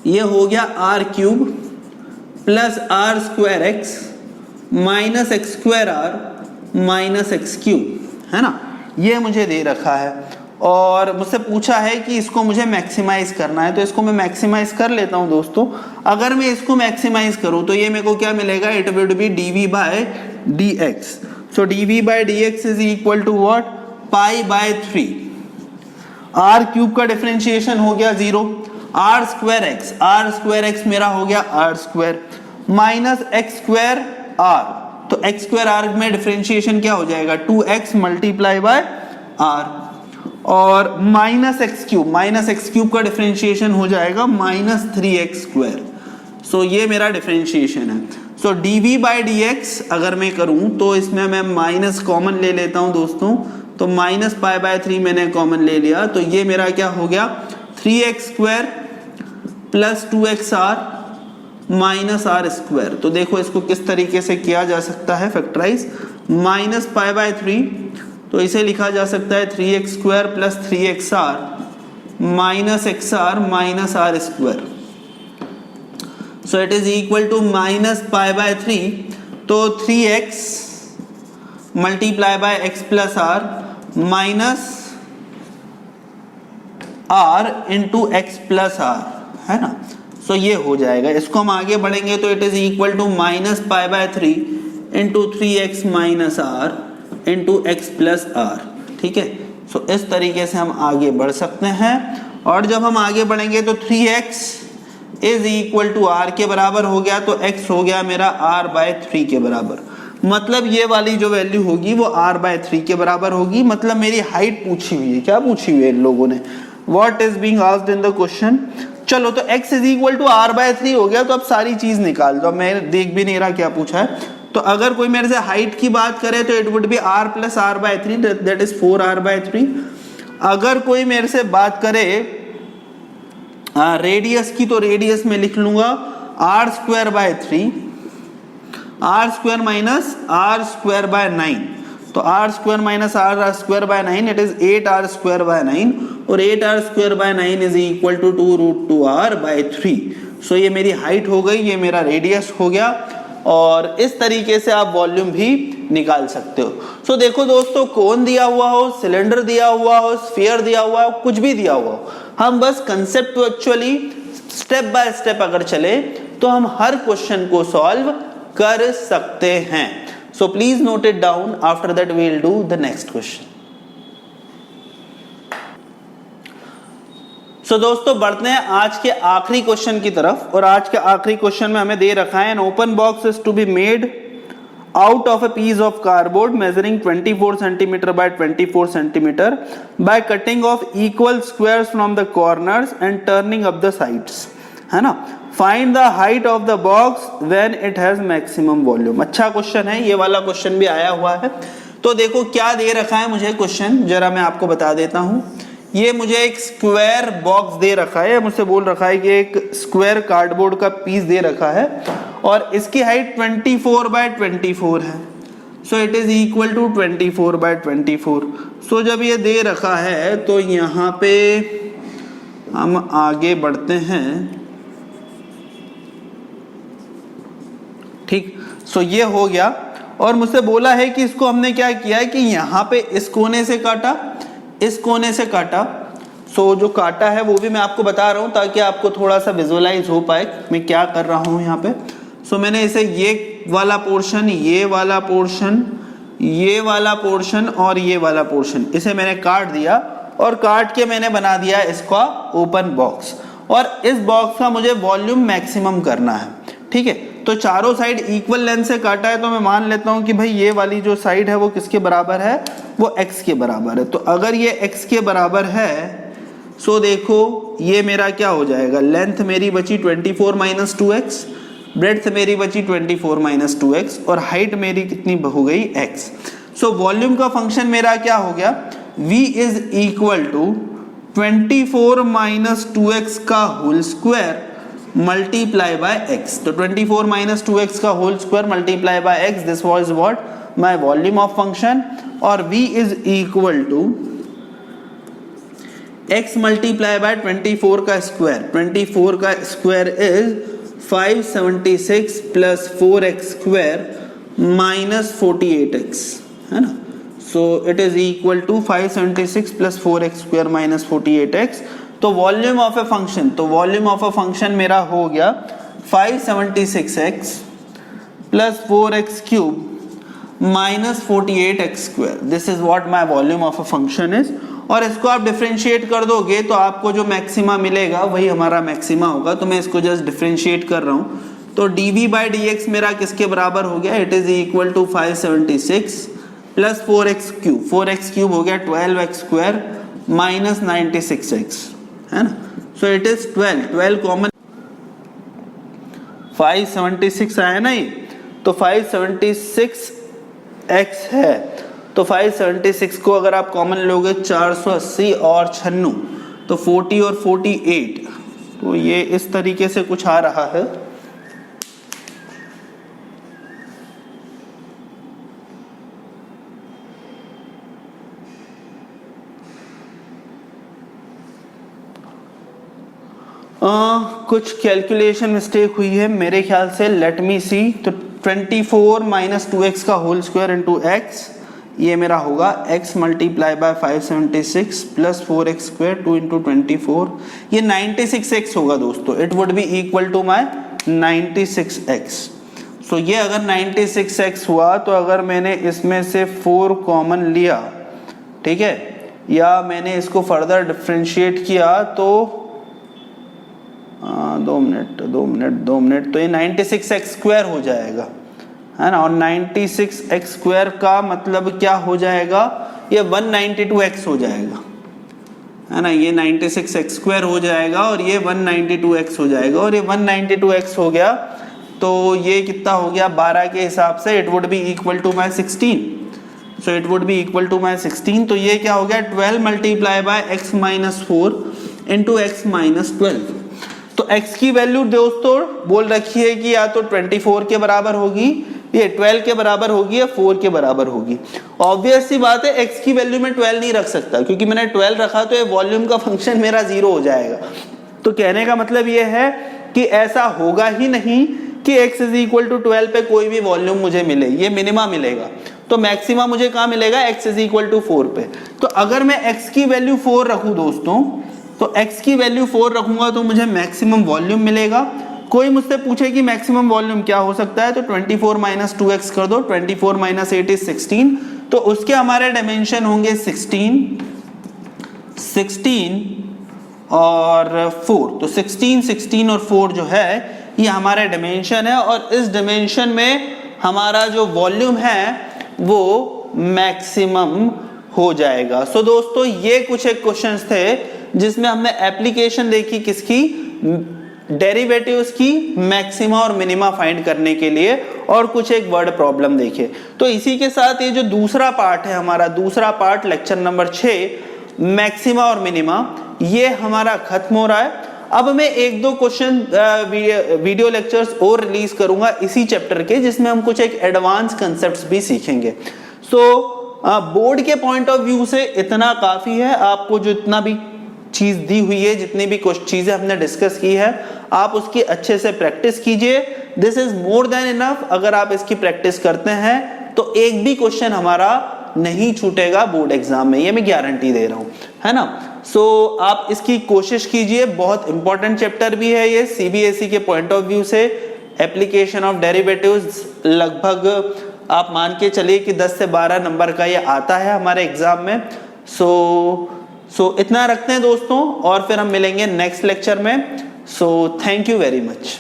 ये हो गया r cube plus r square x minus x square r minus x cube, है ना। ये मुझे दे रखा है और मुझसे पूछा है कि इसको मुझे मैक्सिमाइज करना है। तो इसको मैं मैक्सिमाइज कर लेता हूं दोस्तों। अगर मैं इसको मैक्सिमाइज करूं तो ये मेरे को क्या मिलेगा, it would be dv by dx। सो dv by dx is equal to what, π/3। r cube का डिफरेंशिएशन हो गया 0, r स्क्वायर एक्स मेरा हो गया r square minus x square r। तो एक्स स्क्वायर r में डिफरेंशिएशन क्या हो जाएगा, 2x मल्टीप्लाई बाय r, और माइनस एक्स क्यूब का डिफरेंशिएशन हो जाएगा माइनस 3x स्क्वायर। सो ये मेरा डिफरेंशिएशन है। सो dv बाई dx अगर मैं करूं तो इसमें मैं माइनस कॉमन ले लेता हूं दोस्तों। तो माइनस π/3 मैंने कॉमन ले लिया, तो ये मेरा क्या हो गया, 3x square plus 2xr minus r square. तो देखो इसको किस तरीके से किया जा सकता है फैक्टराइज, माइनस π/3, तो इसे लिखा जा सकता है 3x square plus 3xr minus xr minus r square. So it is equal to minus pi by 3, तो 3x multiply by x plus R minus r into X plus R, है ना। So ये हो जाएगा, इसको हम आगे बढ़ेंगे तो it is equal to minus pi by 3 into 3x minus R into X plus R, ठीक है। सो इस तरीके से हम आगे बढ़ सकते हैं, और जब हम आगे बढ़ेंगे तो 3x is equal to are के बराबर हो गया, तो x हो गया मेरा r बाय 3 के बराबर। मतलब ये वाली जो वैल्यू होगी वो r बाय 3 के बराबर होगी। मतलब मेरी हाइट पूछी हुई है, क्या पूछी हुई है इन लोगों ने, what is being asked in the question. चलो तो x is equal to r बाय 3 हो गया, तो अब सारी चीज निकाल दो, मैं देख भी नहीं रहा क्या पूछा है। तो अगर कोई मेरे से हाइट की बात करे तो it would be r plus R by 3, that is 4r by 3। अगर कोई मेरे से बात करे रेडियस की, तो रेडियस में लिख लूंगा r square by 3, r square minus r square by 9, तो r square minus r square by 9 it is 8r square by 9, और 8r square by 9 is equal to 2√2r by 3। So ये मेरी height हो गई, ये मेरा रेडियस हो गया, और इस तरीके से आप वॉल्यूम भी निकाल सकते हो। सो देखो दोस्तों, कोन दिया हुआ हो, सिलेंडर दिया हुआ हो, स्फीयर दिया हुआ हो, कुछ भी दिया हुआ हो, हम बस कंसेप्चुअली स्टेप बाय स्टेप अगर चले तो हम हर क्वेश्चन को सॉल्व कर सकते हैं। So please note it down, after that we will do the next question. So दोस्तों बढ़ते हैं आज के आखिरी क्वेश्चन की तरफ, और आज के आखिरी क्वेश्चन में हमें दे रखा है an open box is to be made out of a piece of cardboard measuring 24 centimeter by 24 centimeter by cutting off equal squares from the corners and turning up the sides, है ना। Find the height of the box when it has maximum volume। अच्छा question है, ये वाला question भी आया हुआ है। तो देखो क्या दे रखा है मुझे क्वेश्चन, जरा मैं आपको बता देता हूँ। ये मुझे एक स्क्वायर बॉक्स दे रखा है, मुझसे बोल रखा है कि एक स्क्वायर कार्डबोर्ड का पीस दे रखा है, और इसकी हाइट 24 बाय 24 है। So it is equal to 24 by 24। So जब ये दे रखा है तो यहाँ पे हम आगे बढ़ते हैं, ठीक। सो ये हो गया, और मुझसे बोला है कि इसको हमने क्या किया है कि यहाँ पे इस कोने से काटा, इस कोने से काटा। सो जो काटा है वो भी मैं आपको बता रहा हूँ ताकि आपको थोड़ा सा विजुअलाइज हो पाए मैं क्या कर रहा हूँ यहाँ पे। सो मैंने इसे ये वाला पोर्शन, ये वाला पोर्शन, ये वाला पोर्शन और ये वाला पोर्शन, इसे मैंने काट दिया, और काट के मैंने बना दिया इसका ओपन बॉक्स, और इस बॉक्स का मुझे वॉल्यूम मैक्सिमम करना है, ठीक है। तो चारों साइड इक्वल लेंथ से काटा है, तो मैं मान लेता हूं कि भाई ये वाली जो साइड है वो किसके बराबर है, वो x के बराबर है। तो अगर ये x के बराबर है, सो देखो ये मेरा क्या हो जाएगा, लेंथ मेरी बची 24 माइनस 2x, ब्रेड्थ मेरी बची 24 माइनस 2x, और हाइट मेरी कितनी हो गई x। सो वॉल्यूम का फंक्शन मेरा क्या हो गया, v is equal to 24 minus 2x का whole square multiply by x। तो 24 माइनस 2x का whole square multiply by x, this was what my volume of function, और v is equal to x multiply by 24 का square, 24 का square is 576 plus 4x square minus 48x, है ना। So it is equal to 576 plus 4x square minus 48x। तो volume of a function, तो volume of a function मेरा हो गया 576x plus 4x cube minus 48x square, this is what my volume of a function is. और इसको आप differentiate कर दोगे तो आपको जो मैक्सिमा मिलेगा वही हमारा मैक्सिमा होगा। तो मैं इसको जस्ट डिफरेंशिएट कर रहा हूँ, तो dv बाई dx मेरा किसके बराबर हो गया, it is equal to 576 plus 4x cube, 4x cube हो गया 12x स्क्वायर माइनस 96x, है ना। सो इट इज 12 कॉमन, 576 आया ना ये, तो 576x है, तो 576 को अगर आप कॉमन लोगे 480 और 96, तो 40 और 48, तो ये इस तरीके से कुछ आ रहा है। कुछ कैलकुलेशन मिस्टेक हुई है मेरे ख्याल से, लेट मी सी। तो 24 माइनस 2x का होल स्क्वायर इंटू एक्स, ये मेरा होगा x multiply by 576 plus 4x square 2 into 24, ये 96x होगा दोस्तों। It would be equal to my 96x। So ये अगर 96x हुआ तो अगर मैंने इसमें से 4 कॉमन लिया, ठीक है, या मैंने इसको फर्दर डिफ्रेंशिएट किया तो 2 मिनट, तो ये 96x स्क्वायर हो जाएगा, है ना। और 96x स्क्वायर का मतलब क्या हो जाएगा, ये 192x हो जाएगा, है ना। ये 96x स्क्वायर हो जाएगा और ये 192x हो जाएगा, और ये 192x हो गया तो ये कितना हो गया 12 के हिसाब से, it would be equal to my 16। So it would be equal to my 16। तो ये क्या हो गया 12 multiply by x minus 4 into x minus 12। तो x की वैल्यू दोस्तों बोल रखी है कि या तो 24 के बराबर होगी, ये 12 के बराबर होगी, या 4 के बराबर होगी। ऑब्वियस सी बात है x की वैल्यू में 12 नहीं रख सकता, क्योंकि मैंने 12 रखा तो ये वॉल्यूम का फंक्शन मेरा 0 हो जाएगा। तो कहने का मतलब ये है कि ऐसा होगा ही नहीं कि x इज इक्वल टू 12 पे कोई भी वॉल्यूम मुझे मिले, ये मिनिमा मिलेगा। तो मैक्सिमा मुझे कहाँ मिलेगा, x इज इक्वल टू 4 पे। तो अगर मैं x की वैल्यू 4 रखूं दोस्तों, तो x की वैल्यू 4 रखूंगा तो मुझे मैक्सिमम वॉल्यूम मिलेगा। कोई मुझसे पूछे कि मैक्सिमम वॉल्यूम क्या हो सकता है, तो 24 माइनस 2x कर दो, 24 माइनस 8 इज 16, तो उसके हमारे डायमेंशन होंगे 16 और 4। तो 16 और 4 जो है ये हमारे डायमेंशन है, और इस डायमेंशन में हमारा जो वॉल्यूम है वो मैक्सिमम हो जाएगा। सो दोस्तों ये कुछ एक क्वेश्चंस थे जिसमें हमने एप्लीकेशन देखी किसकी, डेरिवेटिव्स की मैक्सिमा और मिनिमा फाइंड करने के लिए, और कुछ एक वर्ड प्रॉब्लम देखे। तो इसी के साथ ये जो दूसरा पार्ट है हमारा, दूसरा पार्ट लेक्चर नंबर 6 मैक्सिमा और मिनिमा, ये हमारा खत्म हो रहा है। अब मैं 1-2 क्वेश्चन वीडियो लेक्चर्स और रिलीज करूंगा इसी चैप्टर के, जिसमें हम कुछ एक एडवांस कंसेप्ट्स भी सीखेंगे। बोर्ड के पॉइंट ऑफ व्यू से इतना काफी है। आपको जो इतना भी चीज दी हुई है, जितनी भी कुछ चीजें हमने डिस्कस की है, आप उसकी अच्छे से प्रैक्टिस कीजिए। This is more than enough. अगर आप इसकी प्रैक्टिस करते हैं तो एक भी क्वेश्चन हमारा नहीं छूटेगा बोर्ड एग्जाम में, ये मैं गारंटी दे रहा हूं, है ना। आप इसकी कोशिश कीजिए। बहुत इंपॉर्टेंट चैप्टर भी है ये सीबीएसई के पॉइंट ऑफ व्यू से। एप्लीकेशन ऑफ डेरिवेटिव्स लगभग आप मान के चलिए कि 10 से 12 नंबर का ये आता है हमारे एग्जाम में। इतना रखते हैं दोस्तों, और फिर हम मिलेंगे नेक्स्ट लेक्चर में। Thank you very much.